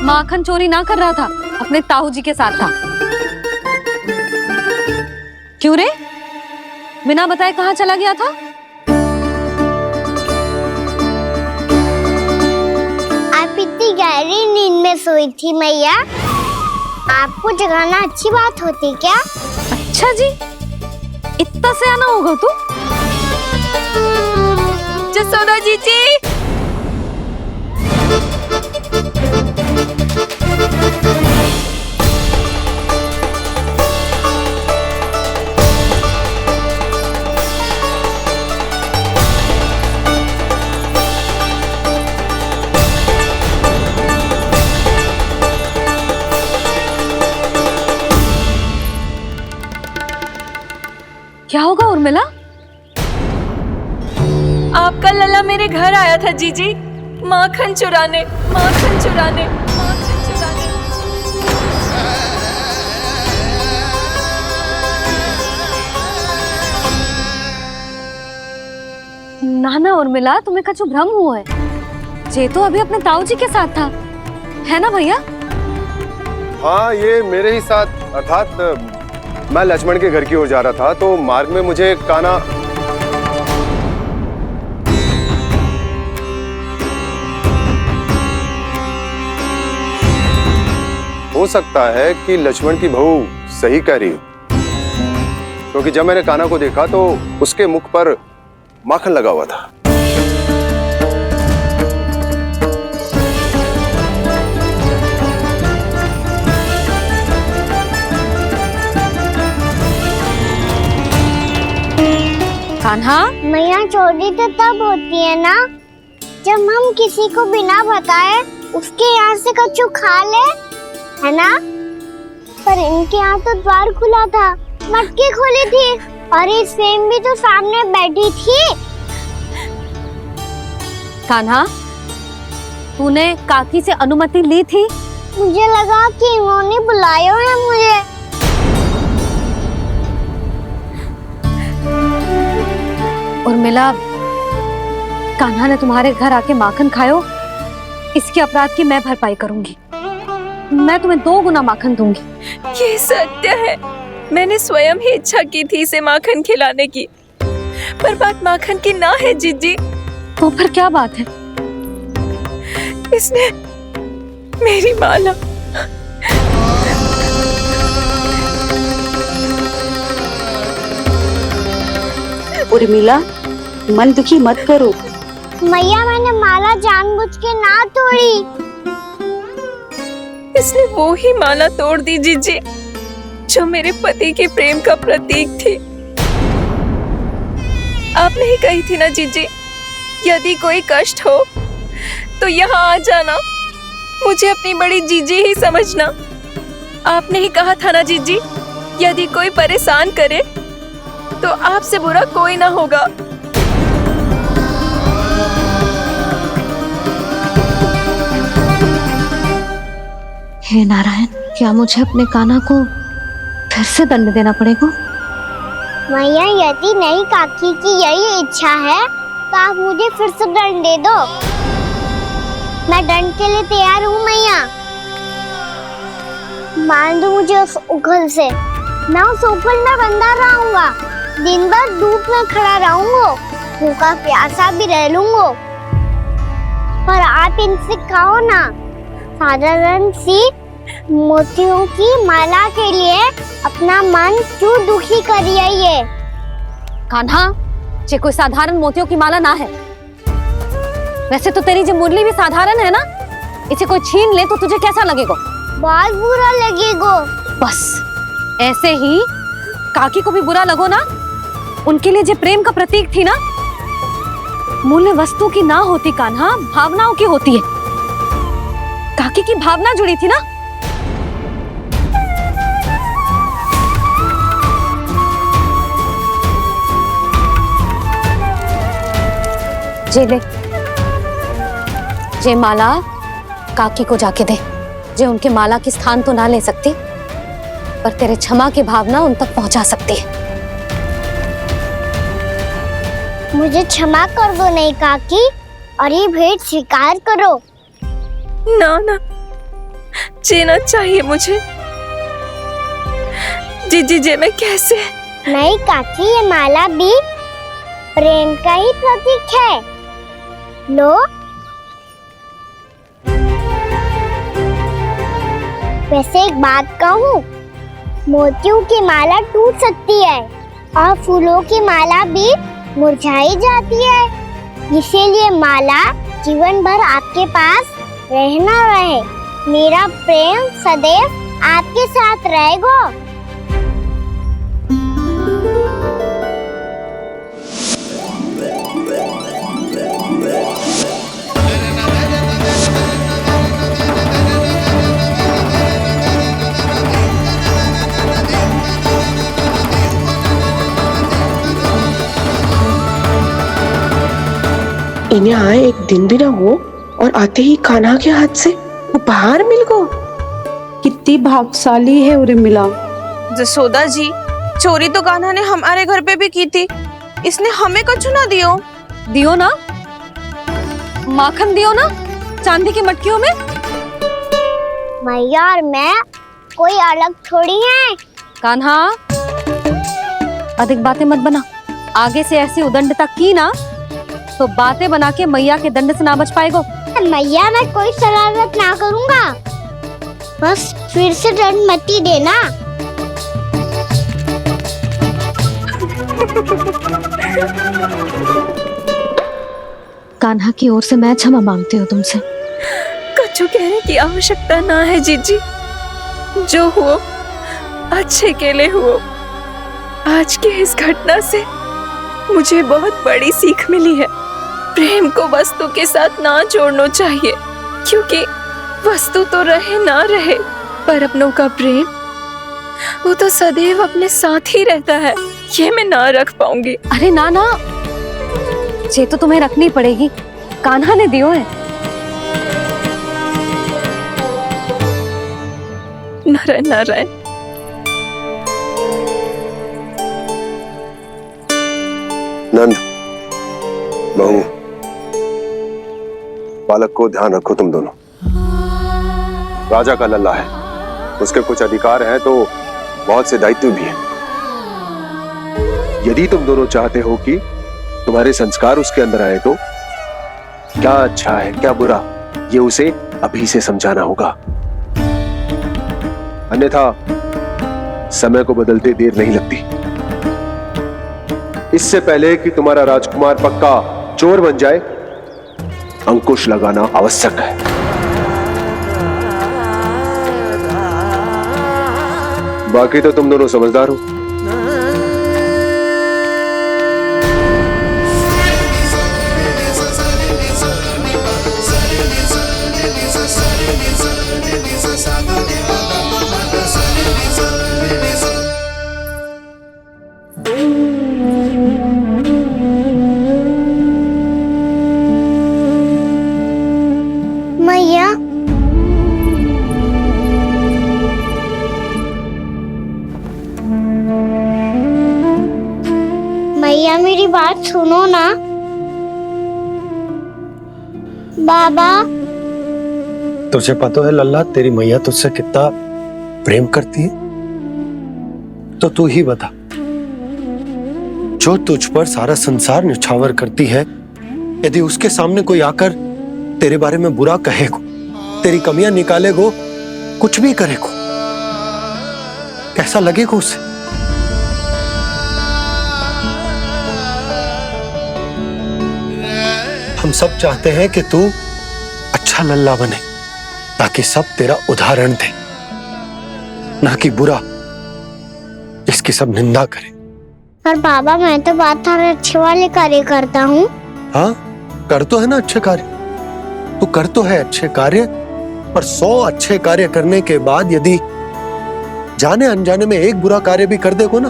माखन चोरी ना कर रहा था, अपने ताऊ जी के साथ था। क्यों रे, बिना बताए कहाँ चला गया था? बड़ी गहरी नींद में सोई थी मैया। आपको जगाना अच्छी बात होती क्या? अच्छा जी, इतना सयाना होगा तू? जसोदा जीजी, क्या होगा उर्मिला? आपका लल्ला मेरे घर आया था जीजी, माखन चुराने, माखन चुराने, माखन चुराने। ना ना उर्मिला, तुम्हें कछु भ्रम हुआ है। जे तो अभी अपने ताऊ जी के साथ था, है ना भैया? हाँ, ये मेरे ही साथ, अर्थात मैं लक्ष्मण के घर की ओर जा रहा था तो मार्ग में मुझे कान्हा हो सकता है कि लक्ष्मण की बहू सही कह रही हो, क्योंकि जब मैंने कान्हा को देखा तो उसके मुख पर माखन लगा हुआ था। कान्हा, मैया चोरी तो तब होती है ना जब हम किसी को बिना बताए उसके यहाँ से कछु खा ले, है ना? पर इनके यहाँ तो द्वार खुला था, मटकी खोली थी और इस फेम भी तो सामने बैठी थी। कान्हा, तूने काकी से अनुमति ली थी? मुझे लगा कि इन्होंने बुलाया है मुझे। उर्मिला, कान्हा ने तुम्हारे घर आके माखन खायो, इसके अपराध की मैं भरपाई करूंगी। मैं तुम्हें 2 गुना माखन दूंगी। ये सत्य है, मैंने स्वयं ही इच्छा की थी इसे माखन खिलाने की, पर बात माखन की ना है जीजी। तो फिर क्या बात है? इसने मेरी माला उर्मिला, मन दुखी मत करो। मैया, मैंने माला जानबूझ के ना तोड़ी। इसने वो ही माला तोड़ दी जीजी जो मेरे पति के प्रेम का प्रतीक थी। आपने ही कही थी ना जीजी, यदि कोई कष्ट हो तो यहाँ आ जाना, मुझे अपनी बड़ी जीजी ही समझना। आपने ही कहा था ना जीजी, यदि कोई परेशान करे तो आपसे बुरा कोई ना होगा। हे नारायण, क्या मुझे अपने कान्हा को फिर से दंड देना पड़ेगा? मैया, यदि नहीं काकी की यही इच्छा है तो आप मुझे फिर से दंड दे दो। मैं दंड के लिए तैयार हूँ मैया। मान दो मुझे उस उखल से, मैं उस उखल में बंधा रहूंगा, दिन भर धूप में खड़ा रहूंगा, भूखा प्यासा भी रह लूंगा। पर आप इनसे कहो ना, साधारण सी मोतियों की माला के लिए अपना मन क्यों दुखी करिए? ये कान्हा, ये कोई साधारण मोतियों की माला ना है। वैसे तो तेरी जो मुरली भी साधारण है ना, इसे कोई छीन ले तो तुझे कैसा लगेगा? बहुत बुरा लगेगा। बस ऐसे ही काकी को भी बुरा लगो ना। उनके लिए जो प्रेम का प्रतीक थी ना, मूल्य वस्तु की ना होती कान्हा, भावनाओं की होती है। काकी की भावना जुड़ी थी ना। जे ले, जे माला काकी को जाके दे। जे उनके माला की स्थान तो ना ले सकती, पर तेरे क्षमा की भावना उन तक पहुंचा सकती है। मुझे क्षमा कर दो नहीं काकी, और ये भेंट स्वीकार करो। ना ना, जीना चाहिए मुझे। जीजी जे मैं कैसे? नहीं काकी, ये माला भी प्रेम का ही प्रतीक है। लो। वैसे एक बात कहूँ, मोतियों की माला टूट सकती है और फूलों की माला भी मुरझाई जाती है। इसीलिए माला जीवन भर आपके पास रहना रहे। मेरा प्रेम सदैव आपके साथ रहेगा। इन्हें आए एक दिन भी ना हो और आते ही कान्हा के हाथ से उपहार मिल गो। कितनी भाग्यशाली है उर्मिला। जसोदा जी, चोरी तो कान्हा ने हमारे घर पे भी की थी, इसने हमें कुछ ना दियो। दियो ना, माखन दियो ना, चांदी की मटकियों में। मैया और मैं कोई अलग थोड़ी हैं। कान्हा, अधिक बातें मत बना। आगे से ऐसी उदंडता की ना तो बातें बना के मैया के दंड से ना बच पाएगो। मैया, मैं कोई शरारत ना करूँगा, बस फिर से दंड मत ही देना। कान्हा की ओर से मैं क्षमा मांगती हूँ तुमसे। कछु कहने की आवश्यकता ना है जीजी, जो हुआ अच्छे के लिए हुआ। आज की इस घटना से मुझे बहुत बड़ी सीख मिली है। प्रेम को वस्तु के साथ ना जोड़ना चाहिए, क्योंकि वस्तु तो रहे ना रहे, पर अपनों का प्रेम वो तो सदैव अपने साथ ही रहता है। ये मैं ना रख पाऊंगी। अरे ना ना, ये तो तुम्हें रखनी पड़ेगी। कान्हा ने दियो है। नारायण नारायण। नंद, बहू, बालक को ध्यान रखो तुम दोनों। राजा का लल्ला है, उसके कुछ अधिकार हैं तो बहुत से दायित्व भी हैं। यदि तुम दोनों चाहते हो कि तुम्हारे संस्कार उसके अंदर आए तो क्या अच्छा है क्या बुरा, ये उसे अभी से समझाना होगा। अन्यथा समय को बदलते देर नहीं लगती। इससे पहले कि तुम्हारा राजकुमार पक्का चोर बन जाए, अंकुश लगाना आवश्यक है। बाकी तो तुम दोनों समझदार हो। मैया, मैया मेरी बात सुनो ना। बाबा, तुझे पता है लल्ला, तेरी मैया तुझसे कितना प्रेम करती है, तो तू ही बता, जो तुझ पर सारा संसार न्यौछावर करती है, यदि उसके सामने कोई आकर तेरे बारे में बुरा कहेगो, तेरी कमियां निकालेगो, कुछ भी करेगो, कैसा लगेगा उसे? हम सब चाहते हैं कि तू अच्छा लल्ला बने, ताकि सब तेरा उदाहरण दे, ना कि बुरा जिसकी सब निंदा करे। पर बाबा, मैं तो बात थारे अच्छे वाले कार्य करता हूँ। हाँ, कर तो है ना अच्छे कार्य, तू कर तो है अच्छे कार्य, पर 100 अच्छे कार्य करने के बाद यदि जाने अनजाने में एक बुरा कार्य भी कर देगो ना,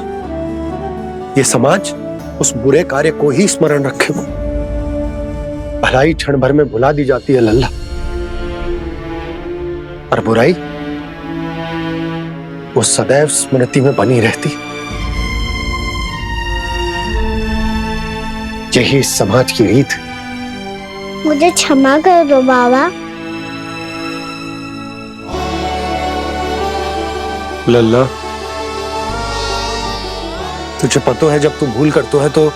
ये समाज उस बुरे कार्य को ही स्मरण रखेगो। भलाई क्षण भर में भुला दी जाती है लल्ला, और बुराई वो सदैव स्मृति में बनी रहती। यही इस समाज की रीत। मुझे क्षमा कर दो बाबा। लल्ला, तुझे पता है, जब तू भूल करता है तो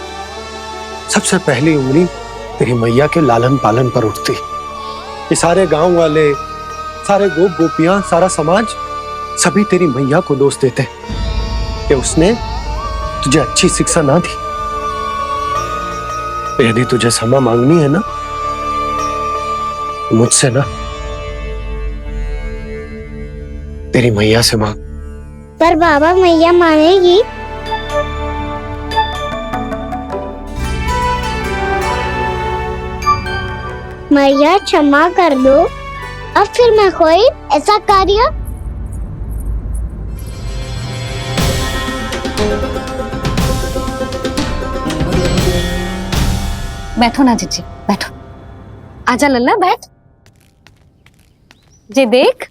सबसे पहली उंगली तेरी मैया के लालन पालन पर उठती। ये सारे गांव वाले, सारे गोप गोपियां, सारा समाज सभी तेरी मैया को दोष देते हैं कि उसने तुझे अच्छी शिक्षा ना दी। तो यदि तुझे क्षमा मांगनी है ना, मुझसे ना, तेरी मैया से मांग। पर बाबा मैया मानेगी? मैया क्षमा कर दो, अब फिर मैं कोई ऐसा कार्य। बैठो ना जीजी, बैठो। आजा लल्ला, बैठ। जे देख,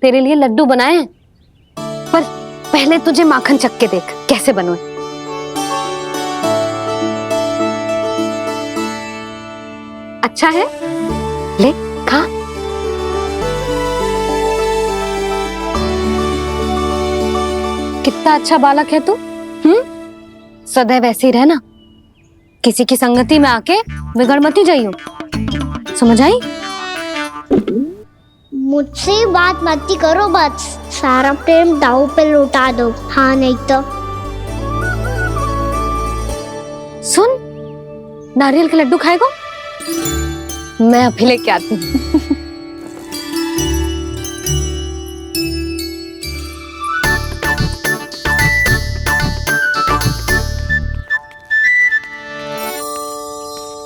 तेरे लिए लड्डू बनाए हैं, पर पहले तुझे माखन चख के देख कैसे बने। अच्छा है, ले खा। कितना अच्छा बालक है तू। सदैव ऐसे ही रहना, किसी की संगति में आके बिगड़ मत जाइयो, समझ आई? मुझसे बात मत करो, बस सारा प्रेम दाव पे लौटा दो। हाँ नहीं तो सुन, नारियल के लड्डू खाएगा? मैं अभी लेके आती हूँ।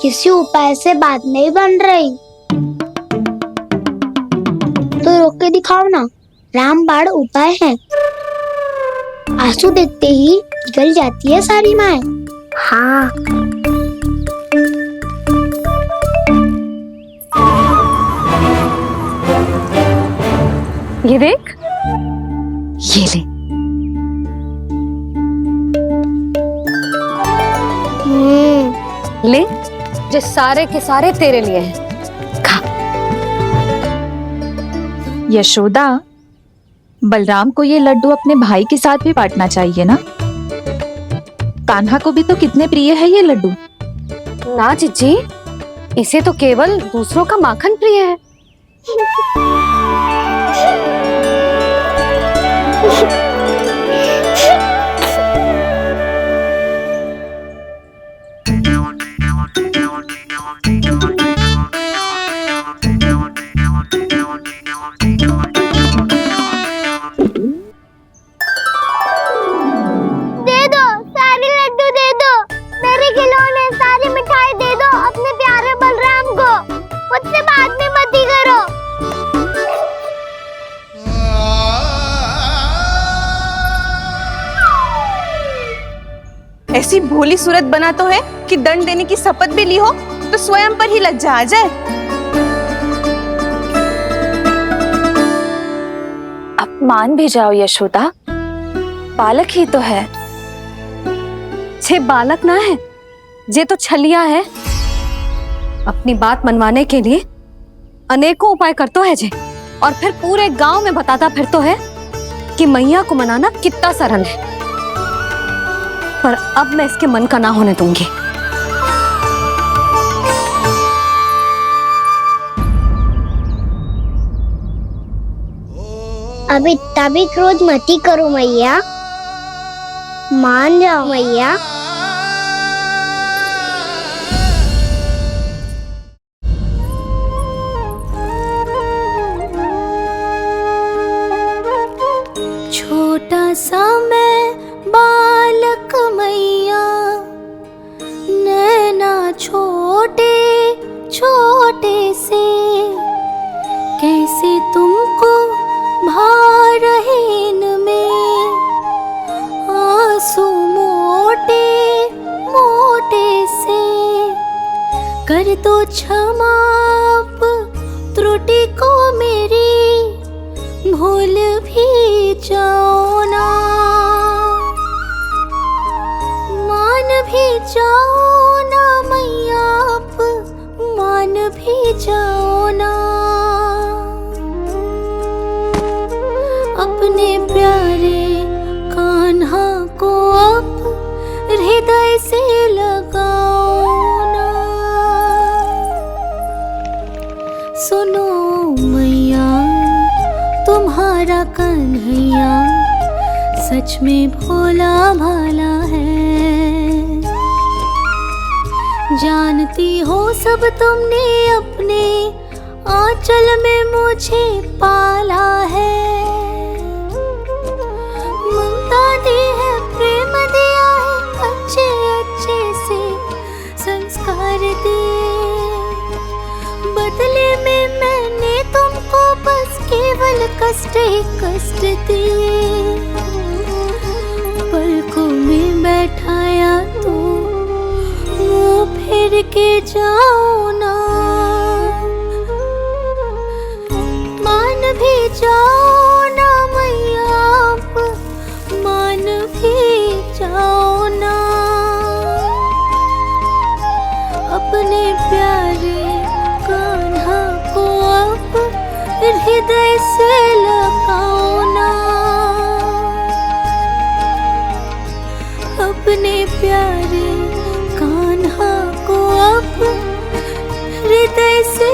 किसी उपाय से बात नहीं बन रही तो रोक के दिखाओ ना। रामबाण उपाय है, आंसू देखते ही पिघल जाती है सारी माए। हाँ ये देख, ये ले। ले, जो सारे के सारे तेरे लिए हैं, खा। यशोदा, बलराम को ये लड्डू अपने भाई के साथ भी बांटना चाहिए ना। कान्हा को भी तो कितने प्रिय है ये लड्डू। ना जीजी, इसे तो केवल दूसरों का माखन प्रिय है। ऐसी भोली सूरत बना तो है कि दंड देने की शपथ भी ली हो तो स्वयं पर ही लज्जा आ जाए। अब मान भी जाओ यशोदा, बालक ही तो है। छे बालक ना है, ये तो छलिया है। अपनी बात मनवाने के लिए अनेकों उपाय करतो है जे, और फिर पूरे गांव में बताता फिरतो है कि मैया को मनाना कितना सरल है। पर अब मैं इसके मन का ना होने दूंगी। अब इतना भी क्रोध मती करो मैया, मान जाओ मैया। छोटा सा मैं बालक मैया, नैना छोटे छोटे से, कैसे तुमको भा रहे इनमें आंसू मोटे मोटे से। कर दो क्षमा त्रुटि को मेरी, भूल भी जाओ ना, मान भी जाओ ना मैया, आप मान भी जाओ ना। अपने प्यारे कान्हा को अब हृदय से लगाओ ना। सुनो मैया, तुम्हारे हमारा कन्हैया सच में भोला भाला है। जानती हो सब तुमने अपने आंचल में मुझे पाला है। ममता दी है, प्रेम दिया है, अच्छे अच्छे से संस्कार दिए। बदले में मैंने तुमको बस केवल कष्ट ही कष्ट दिए। पलकों में बैठाया तो मुँह फेर के जाओ ना, मान भी जाओ ना मैया, आप मान भी जाओ ना। अपने प्यारे कान्हा को अब हृदय से लगाओ ना। अपने प्यारे कान्हा को अब हृदय से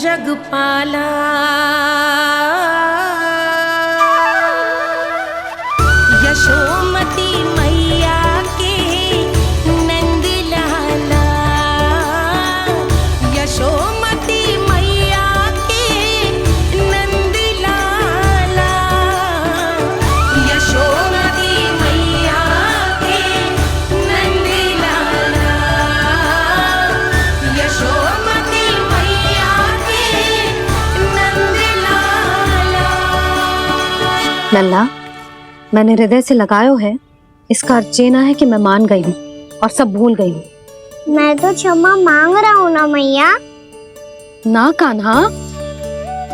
जगपाला। यशोमती मैया के नंद लाला, यशोमती मैया के नंद लाला, यशोमती मैया के नंद लाला, यशोमती मैया के नंद लाला। लल्ला, मैंने हृदय से लगायो है, इसका अर्थ ये ना है कि मैं मान गई हूँ और सब भूल गई हूँ। मैं तो क्षमा मांग रहा हूँ ना मैया। ना कान्हा,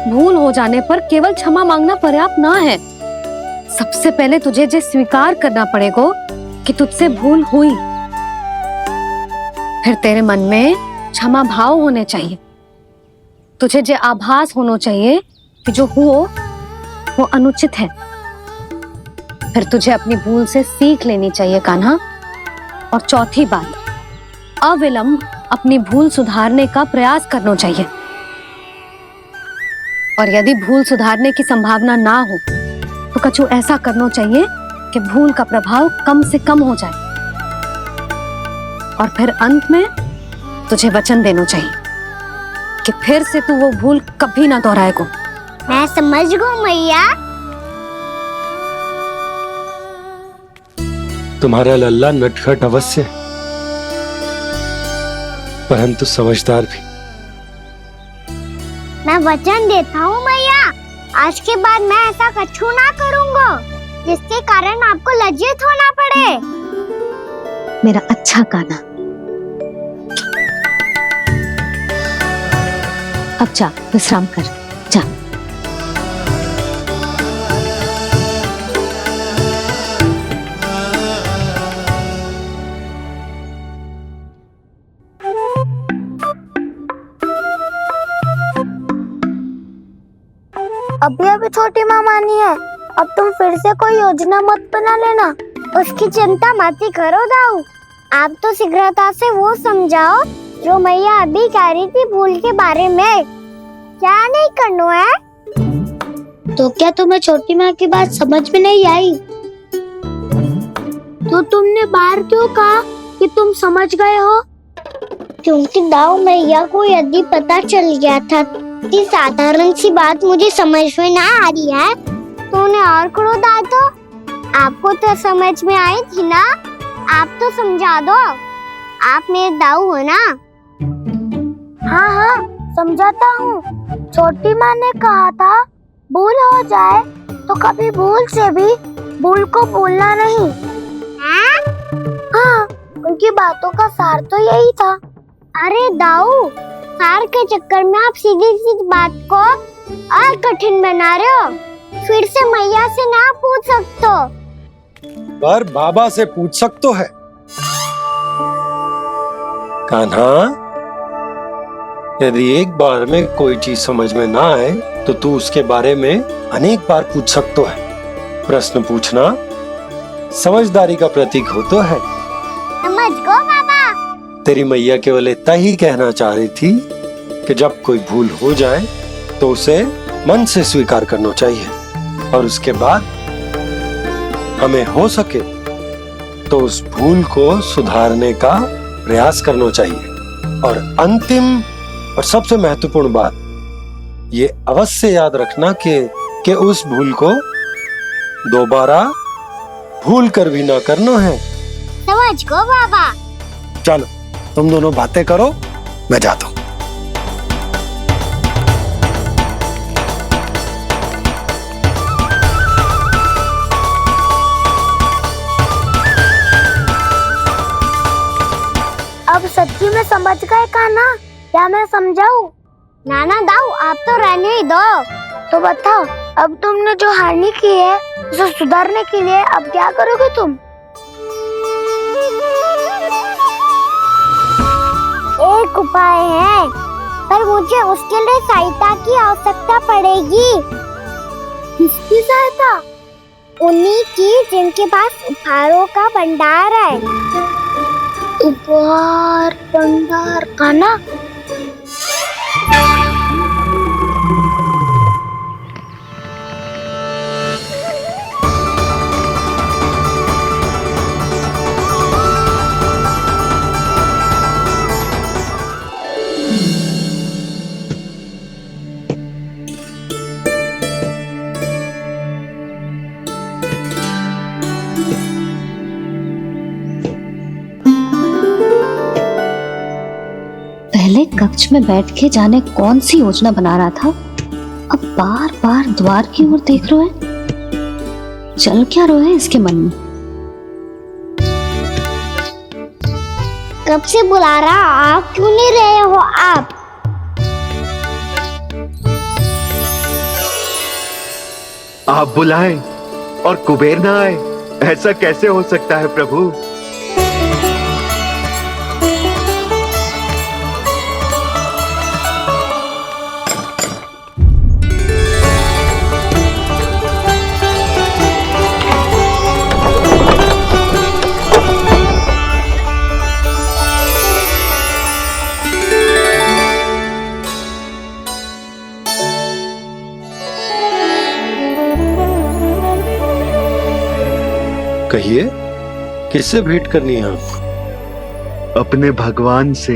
भूल हो जाने पर केवल क्षमा मांगना पर्याप्त ना है। सबसे पहले तुझे जो स्वीकार करना पड़ेगा कि तुझसे भूल हुई, फिर तेरे मन में क्षमा भाव होने चाहिए। तुझे जो आभास होना चाहिए कि जो हुआ वो अनुचित है। फिर तुझे अपनी भूल से सीख लेनी चाहिए कान्हा। और चौथी बात, अविलंब अपनी भूल सुधारने का प्रयास करना चाहिए। और यदि भूल सुधारने की संभावना ना हो तो कछु ऐसा करना चाहिए कि भूल का प्रभाव कम से कम हो जाए। और फिर अंत में तुझे वचन देना चाहिए कि फिर से तू वो भूल कभी ना दोहराएगा। मैं समझ गई मैया। तुम्हारा लल्ला नटखट अवश्य है, परंतु समझदार भी। मैं वचन देता हूँ मैया, आज के बाद मैं ऐसा कछु ना करूँगा जिसके कारण आपको लज्जित होना पड़े। मेरा अच्छा कान्हा, अब जा विश्राम कर, जा। अभी अभी छोटी माँ मानी है, अब तुम फिर से कोई योजना मत बना लेना। उसकी चिंता मत ही करो दाऊ। आप तो शीघ्रता से वो समझाओ जो मैया अभी कह रही थी भूल के बारे में। क्या नहीं करना है? तो क्या तुम्हें छोटी माँ की बात समझ में नहीं आई? तो तुमने बाहर क्यों कहा कि तुम समझ गए हो? क्योंकि दाऊ मैया को यदि पता चल गया था कि साधारण सी बात मुझे समझ में ना आ रही है तो उन्हें और क्रोध आया तो आपको तो समझ में आई थी ना। आप तो समझा दो, आप मेरे दाऊ हो ना। हाँ हाँ समझाता हूँ। छोटी माँ ने कहा था भूल हो जाए तो कभी भूल से भी भूल को भूलना नहीं। हाँ उनकी बातों का सार तो यही था। अरे दाऊ, हार के चक्कर में आप सीधी सीधी बात को और कठिन बना रहे हो। फिर से मैया से ना पूछ सकते हो, पर बाबा से पूछ सकते है। कान्हा, यदि एक बार में कोई चीज समझ में ना आए तो तू उसके बारे में अनेक बार पूछ सकते है। प्रश्न पूछना समझदारी का प्रतीक होता है। समझ गो बाबा। तेरी मैया केवल इतना ही कहना चाह रही थी कि जब कोई भूल हो जाए तो उसे मन से स्वीकार करना चाहिए और उसके बाद हमें हो सके तो उस भूल को सुधारने का प्रयास करना चाहिए। और अंतिम और सबसे महत्वपूर्ण बात ये अवश्य याद रखना कि उस भूल को दोबारा भूल कर भी ना करना है। समझ गो बाबा। चलो तुम दोनों बातें करो, मैं जाता हूँ। अब सच्ची में समझ गए कान्हा, क्या मैं समझाऊं? नाना दाऊ, आप तो रहने ही दो। तो बताओ, अब तुमने जो हानि की है उसे सुधारने के लिए अब क्या करोगे तुम? एक उपाय है, पर मुझे उसके लिए सहायता की आवश्यकता पड़ेगी। किसकी सहायता? उन्हीं की जिनके पास उपहारों का भंडार है। उपहार भंडार का ना? पहले कक्ष में बैठ के जाने कौन सी योजना बना रहा था, अब बार बार द्वार की ओर देख रहे है। चल क्या रहा है इसके मन में? कब से बुला रहा, आप क्यों नहीं रहे हो? आप बुलाएं और कुबेर ना आए, ऐसा कैसे हो सकता है प्रभु? कहिए, किससे भेंट करनी है आपको? अपने भगवान से।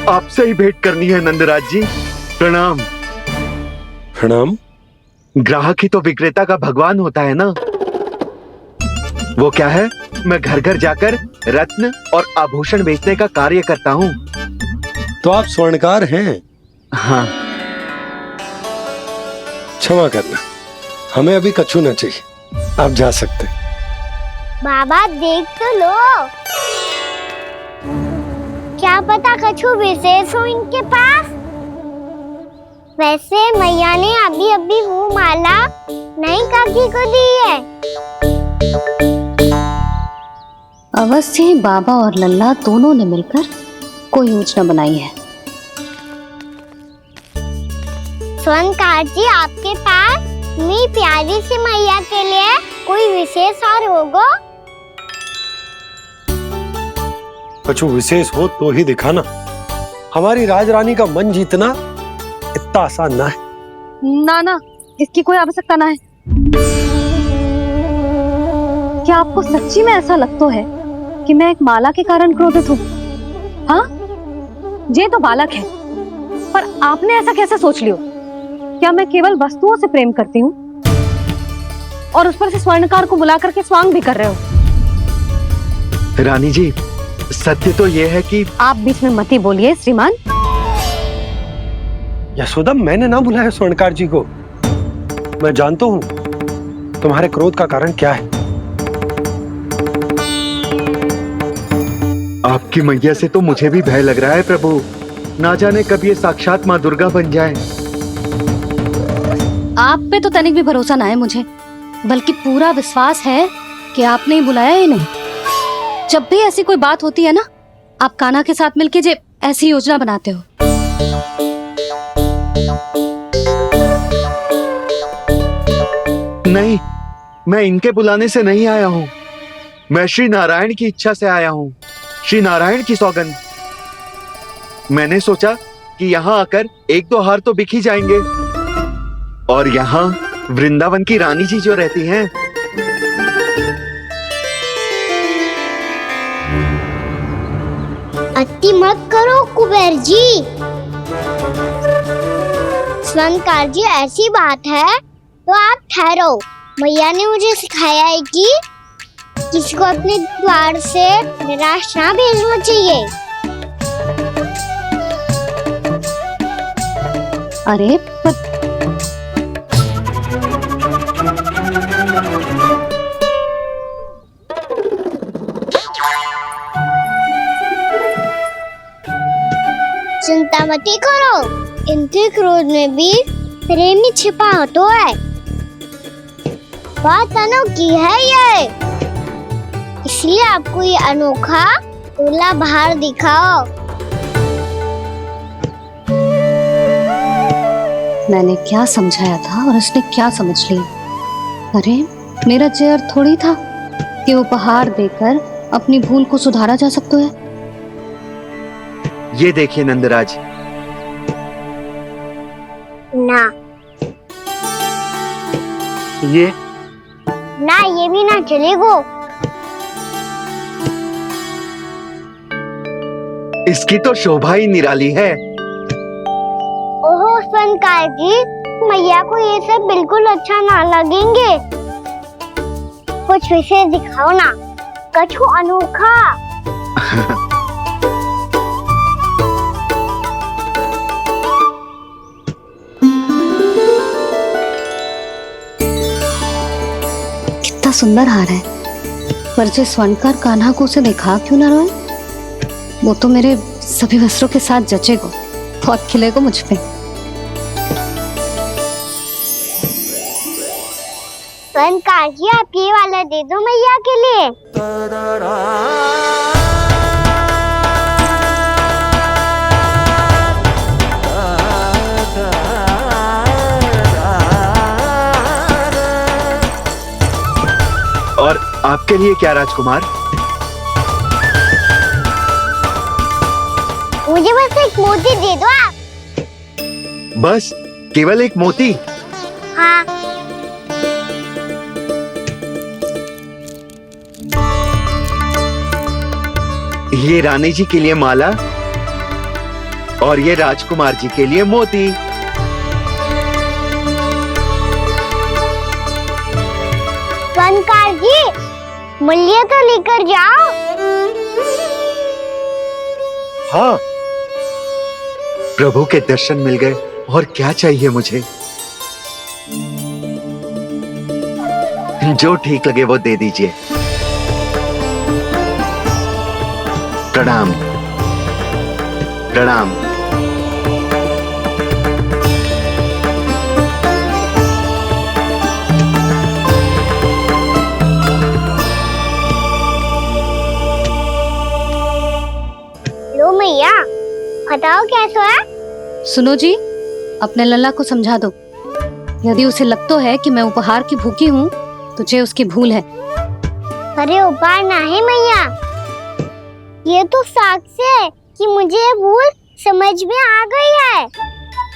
आपसे ही भेंट करनी है नंदराज जी। प्रणाम। प्रणाम। ग्राहक ही तो विक्रेता का भगवान होता है ना। वो क्या है, मैं घर घर जाकर रत्न और आभूषण बेचने का कार्य करता हूँ। तो आप स्वर्णकार हैं? हाँ। क्षमा करना, हमें अभी कछु न चाहिए, आप जा सकते। बाबा देख तो लो, क्या पता कछु विशेष हो इनके पास। वैसे मैया ने अभी अभी वो माला नई काकी को दी है। अवश्य ही बाबा और लल्ला दोनों ने मिलकर कोई योजना बनाई है। स्वर्णकार जी, आपके पास मेरी प्यारी सी मैया के लिए कोई विशेष हार होगा? कछु विशेष हो तो ही दिखाना। हमारी राजरानी का मन जीतना इतना आसान ना है। ना, इसकी कोई आवश्यकता ना है। क्या आपको सच्ची में ऐसा लगता है कि मैं एक माला के कारण क्रोधित हूँ? हाँ, ये तो बालक है, पर आपने ऐसा कैसे सोच लियो? क्या मैं केवल वस्तुओं से प्रेम करती हूँ और उस पर से स्वर्णकार को बुला करके स्वांग भी कर रहे हो? रानी जी, सत्य तो यह है कि आप बीच में मत ही बोलिए श्रीमान। यशोदा, मैंने ना बुलाया स्वर्णकार जी को। मैं जानता हूँ तुम्हारे क्रोध का कारण क्या है। आपकी मैया से तो मुझे भी भय लग रहा है प्रभु। ना जाने कब ये साक्षात माँ दुर्गा बन जाए। आप पे तो तनिक भी भरोसा ना है मुझे, बल्कि पूरा विश्वास है कि आपने ही बुलाया ही नहीं। जब भी ऐसी कोई बात होती है ना, आप कान्हा के साथ मिलके जे ऐसी योजना बनाते हो। नहीं, मैं इनके बुलाने से नहीं आया हूँ। मैं श्री नारायण की इच्छा से आया हूँ, श्री नारायण की सौगंध। मैंने सोचा कि यहाँ आकर एक दो हार तो बिक ही जाएंगे। और यहाँ वृंदावन की रानी जी जो रहती हैं, अति मत करो कुबेर जी। स्वर्णकार जी, ऐसी बात है तो आप ठहरो। मैया ने मुझे सिखाया है कि किसी को अपने द्वार से निराश ना भेजना चाहिए। अरे पर चिंता मत करो, इनके क्रोध में भी प्रेमी छिपा तो है। बात अनोखी है ये, इसलिए आपको ये अनोखा दूल्हा बाहर दिखाओ। मैंने क्या समझाया था और उसने क्या समझ ली। अरे मेरा जय थोड़ी था कि उपहार देकर अपनी भूल को सुधारा जा सकता है। ये देखिए नंदराज। ना ये भी ना चलेगो। इसकी तो शोभा ही निराली है। ओहो स्वर्णकार जी, मैया को ये सब बिल्कुल अच्छा ना लगेंगे। कुछ विशेष दिखाओ ना, कछु अनोखा। कितना सुंदर हार है, पर जो स्वर्णकार कान्हा को उसे दिखा क्यों ना रोए? वो तो मेरे सभी वस्त्रों के साथ जचेगा, बहुत खिलेगा मुझ पे। स्वर्णकार जी, आप ये वाला दे दो मैया के लिए। और आपके लिए क्या राजकुमार? मुझे बस एक मोती दे दो आप। बस केवल एक मोती? हाँ। ये रानी जी के लिए माला और ये राजकुमार जी के लिए मोती। स्वर्णकार जी, मूल्य तो लेकर जाओ। हाँ, प्रभु के दर्शन मिल गए, और क्या चाहिए मुझे? जो ठीक लगे वो दे दीजिए। प्रणाम प्रणाम। लो मैया, बताओ कैसा है? सुनो जी, अपने लल्ला को समझा दो। यदि उसे लगता है कि मैं उपहार की भूखी हूँ, तो ये उसकी भूल है। अरे उपहार ना है मैया, ये तो साक्ष्य है कि मुझे ये भूल समझ में आ गई है।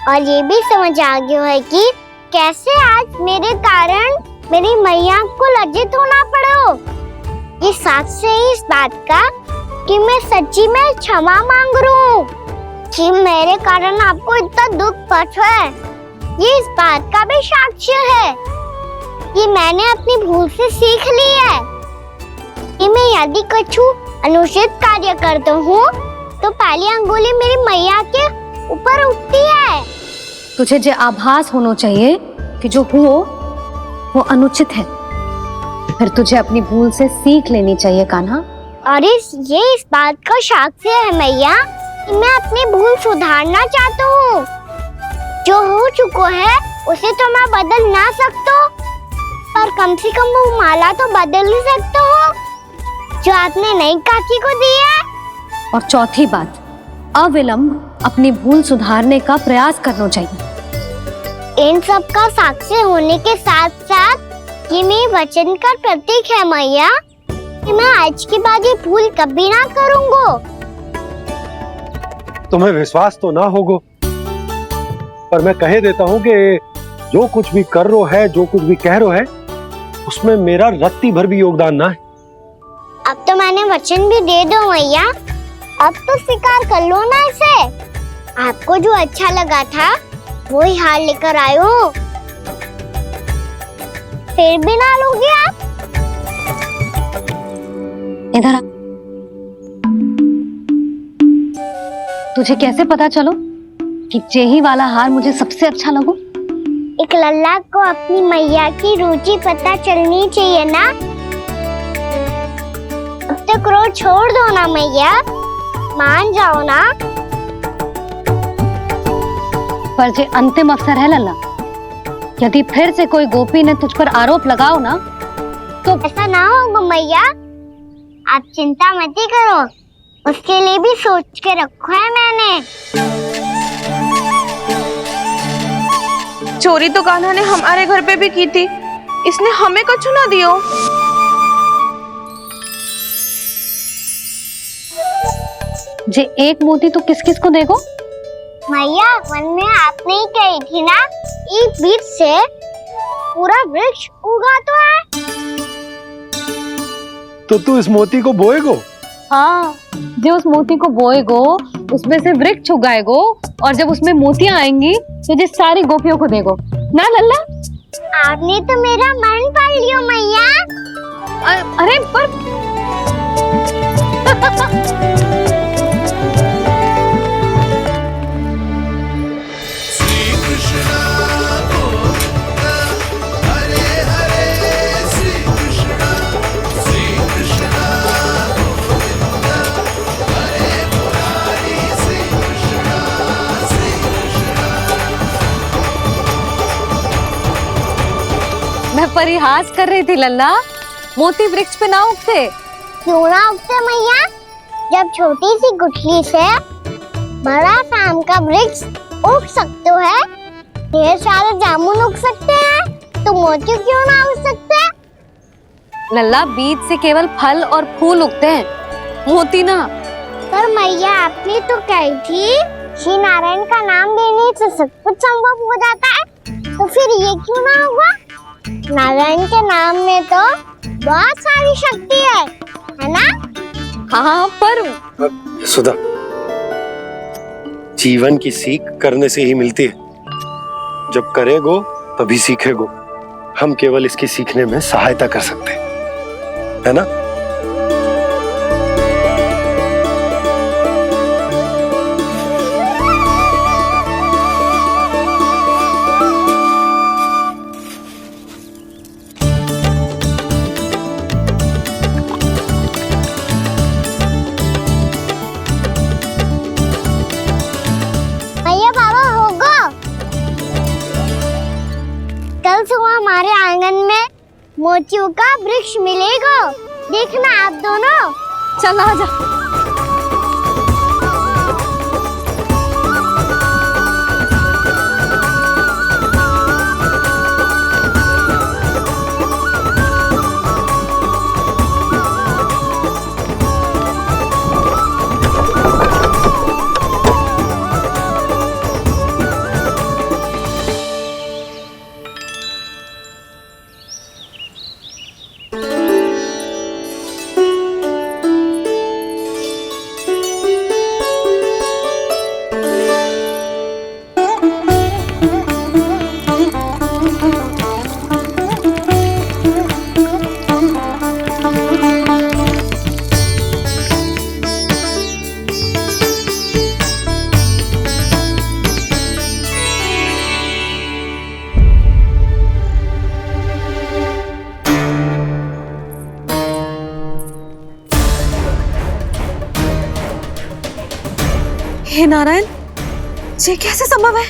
और ये भी समझ आ गया है कि कैसे आज मेरे कारण मेरी मैया को लज्जित होना पड़ो। ये साक्ष्य है इस बात का कि मैं सच्ची में क्षमा मांग रहा हूँ कि मेरे कारण आपको इतना दुख पहुंचा है। ये इस बात का भी साक्ष्य है कि मैंने अपनी भूल से सीख ली है कि मैं यदि कछु अनुचित कार्य करता हूँ तो पहली अंगुली मेरी मैया के ऊपर उठती है। तुझे जो आभास होना चाहिए कि जो हुओ वो अनुचित है, फिर तुझे अपनी भूल से सीख लेनी चाहिए कान्हा। अरे ये इस बात का साक्ष्य है मैया कि मैं अपनी भूल सुधारना चाहता हूँ। जो हो चुका है उसे तो मैं बदल ना सकता, पर कम से कम वो माला तो बदल ही सकता हूँ जो आपने नई काकी को दी है। और चौथी बात, अविलंब अपनी भूल सुधारने का प्रयास करना चाहिए। इन सब का साक्षी होने के साथ साथ ये मेरे वचन का प्रतीक है मैया कि मैं आज के बाद ये भूल कभी ना करूँगा। तुम्हें विश्वास तो ना होगो, पर मैं कह देता हूँ कि जो कुछ भी कर रो है, जो कुछ भी कह रो है, उसमें मेरा रत्ती भर भी योगदान ना है। अब तो मैंने वचन भी दे दो मैया, अब तो स्वीकार कर लो ना इसे। आपको जो अच्छा लगा था वही हार लेकर आए हो, फिर भी ना लोगे आप। इधर आ। तुझे कैसे पता चलो कि जेही वाला हार मुझे सबसे अच्छा लगो? एक लल्ला को अपनी मैया की रुचि पता चलनी चाहिए ना। अब तो क्रोध छोड़ दो ना मैया, मान जाओ ना। पर जे अंतिम अवसर है लल्ला, यदि फिर से कोई गोपी ने तुझ पर आरोप लगाओ ना तो ऐसा ना होगा मैया, आप चिंता मत ही करो, उसके लिए भी सोच के रखा है मैंने। चोरी तो कान्हा ने हमारे घर पे भी की थी, इसने हमें कुछ ना दियो। जे एक मोती तो किस किस को देगो? मैया वन में आपने ही कही थी ना, एक बीज से पूरा वृक्ष उगा तो है। तो तू इस मोती को बोएगो? हाँ, जो उस मोती को बोएगो उसमें से वृक्ष उगाएगो, और जब उसमें मोतियां आएंगी तो जिस सारी गोपियों को देगो ना लल्ला। आपने तो मेरा मन पढ़ लियो मैया। अरे पर मैं परिहास कर रही थी लल्ला, मोती वृक्ष पे ना उगते। क्यों ना उगते मैया? जब छोटी सी गुठली से बड़ा आम का वृक्ष उग सकते है, ढेर सारे जामुन उग सकते हैं, तो मोती क्यों ना उग सकते? लल्ला, बीज से केवल फल और फूल उगते हैं, मोती ना। पर मैया आपने तो कही थी श्री नारायण का नाम लेने से सब कुछ संभव हो जाता है, तो फिर ये क्यों ना होगा? नारायण के नाम में तो बहुत सारी शक्ति है ना? हाँ, पर सुधा, जीवन की सीख करने से ही मिलती है। जब करेगो तभी सीखेगो। हम केवल इसकी सीखने में सहायता कर सकते हैं, है ना? कल सुबह हमारे आंगन में मोतियों का वृक्ष मिलेगा, देखना आप दोनों। चल आ जा। हे नारायण, ये कैसे संभव है?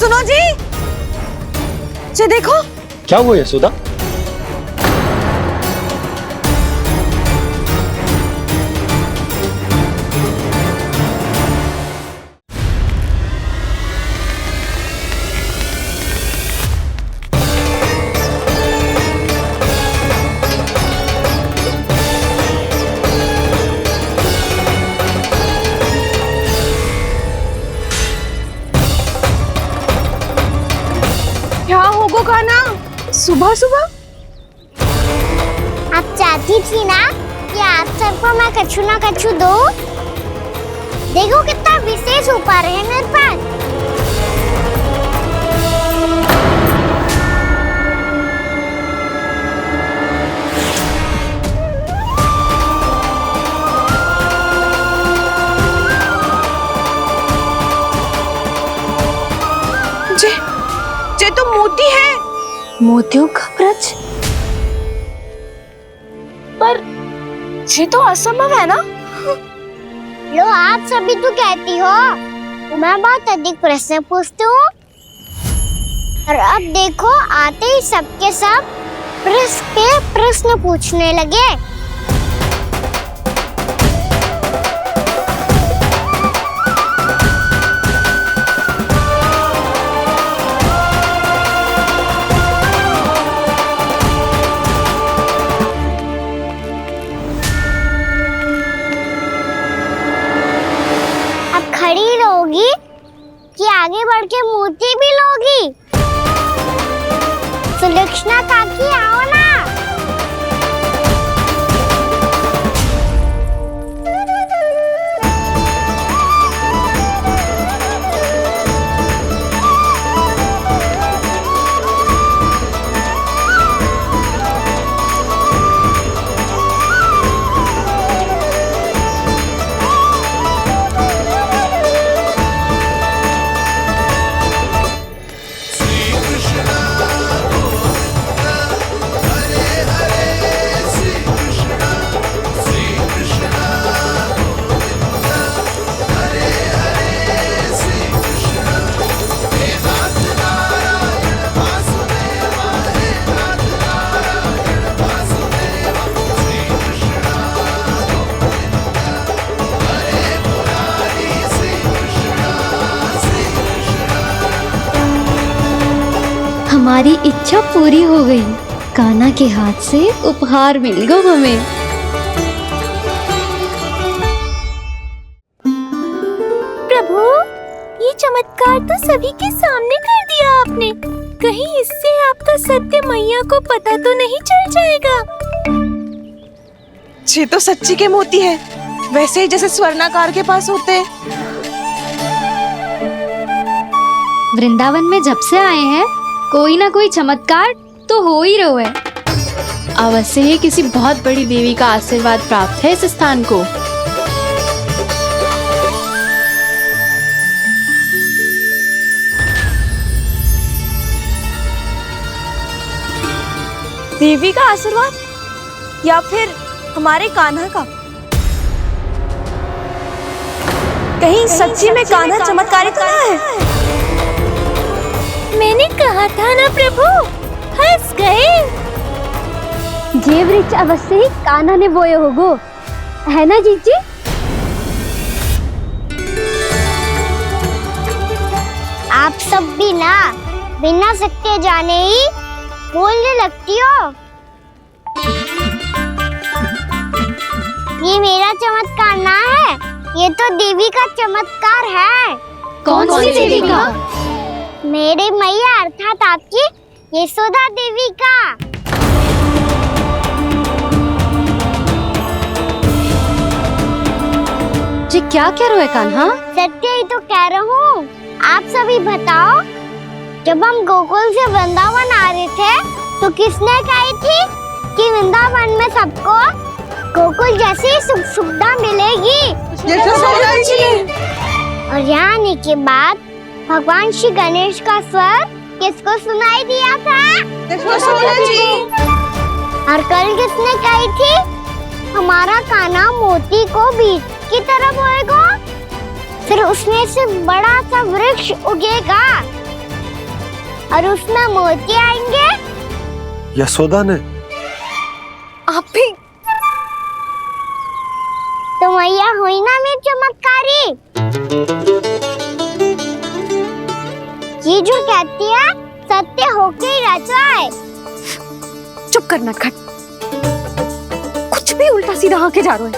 सुनो जी, ये देखो। क्या हुआ यशोदा? क्या होगा कान्हा सुबह सुबह? आप चाहती थी ना कि आप सबको मैं कछु ना कछु दो। देखो कितना विशेष उपहार है मेरे पास। ये तो मोती है। मोतियों का ब्रज? पर ये तो असंभव है ना? लो, आप सभी तो कहती हो तो मैं बहुत अधिक प्रश्न पूछती हूँ, और अब देखो आते ही सबके सब प्रश्न पे प्रश्न पूछने लगे। खड़ी रहोगी कि आगे बढ़ के मोती भी लोगी? सुलक्षणा काकी आओ ना। हमारी इच्छा पूरी हो गई। कान्हा के हाथ से उपहार मिल गया हमें। प्रभु, ये चमत्कार तो सभी के सामने कर दिया आपने। कहीं इससे आपका सत्य मैया को पता तो नहीं चल जाएगा? ये तो सच्ची के मोती है, वैसे ही जैसे स्वर्णाकार के पास होते हैं। वृंदावन में जब से आए हैं कोई ना कोई चमत्कार तो हो ही रहा है। अवश्य ही किसी बहुत बड़ी देवी का आशीर्वाद प्राप्त है इस स्थान को। देवी का आशीर्वाद या फिर हमारे कान्हा का? कहीं सच्ची में कान्हा चमत्कारी तो ना है? मैंने कहा था ना प्रभु, हंस गए। ये वृक्ष अवश्य ही कान्हा ने बोए होगो, है ना जीजी? आप सब भी ना बिना सत्य जाने ही बोलने लगती हो। ये मेरा चमत्कार ना है, ये तो देवी का चमत्कार है। कौन सी देवी का? मेरी मैया अर्थात आपकी यशोदा देवी का। जी क्या कह रहे हो कान्हा? सत्य ही तो कह रहा हूँ। आप सभी बताओ, जब हम गोकुल से वृंदावन आ रहे थे तो किसने कही थी कि वृंदावन में सबको गोकुल जैसी सुख सुविधा मिलेगी? यशोदा जी। और यहाँ आने के बाद भगवान श्री गणेश का स्वर किसको सुनाई दिया था? यशोदा जी। और कल किसने कही थी हमारा कान्हा मोती को बीज की तरह बोएगा? फिर उसमें से बड़ा सा वृक्ष उगेगा और उसमें मोती आएंगे। यशोदा ने? आप भी? तो मैया हुई ना मेरी चमत्कारी। ये जो कहती है सत्य होके ही रहता है। चुप करना खट, कुछ भी उल्टा सीधा आके जा रहे हैं।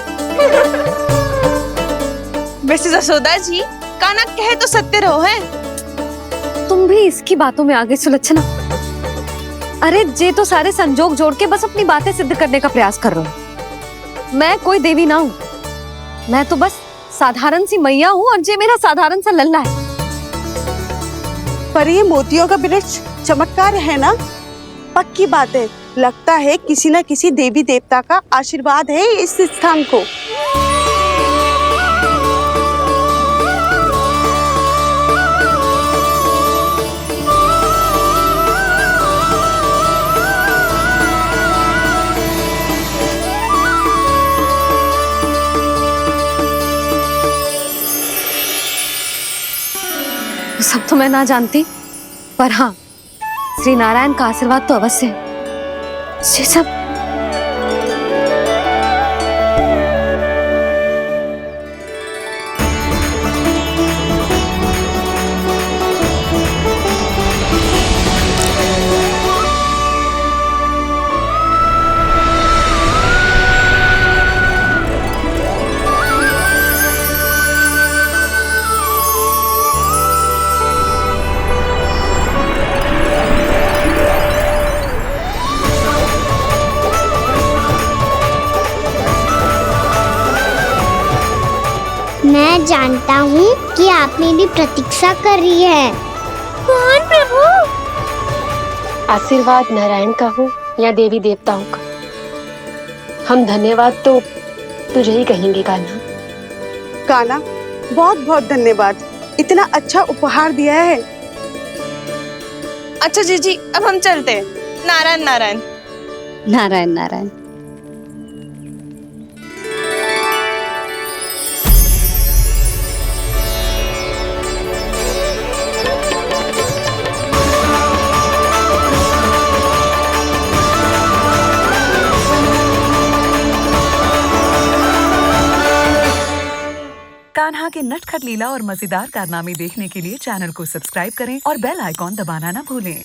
वैसे यशोदा जी, कान्हा कहे तो सत्य रहो है। तुम भी इसकी बातों में आगे सुलझना। अरे जे तो सारे संजोग जोड़ के बस अपनी बातें सिद्ध करने का प्रयास कर रहे हो। मैं कोई देवी ना हूँ, मैं तो बस साधारण सी मैया हूँ और जे मेरा साधारण सा लल्ला है। पर ये मोतियों का वृक्ष चमत्कार है ना? पक्की बात है, लगता है किसी न किसी देवी देवता का आशीर्वाद है इस स्थान को। सब तो मैं ना जानती, पर हाँ, श्री नारायण का आशीर्वाद तो अवश्य है। ये सब मैं जानता हूँ कि आप मेरी प्रतीक्षा कर रही है। कौन प्रभु? आशीर्वाद नारायण का हो या देवी देवताओं का, हम धन्यवाद तो तुझे ही कहेंगे कान्हा। कान्हा, बहुत बहुत धन्यवाद, इतना अच्छा उपहार दिया है। अच्छा जीजी, अब हम चलते हैं। नारायण नारायण। नारायण नारायण। कान्हा के नटखट लीला और मजेदार कारनामे देखने के लिए चैनल को सब्सक्राइब करें और बेल आइकॉन दबाना ना भूलें।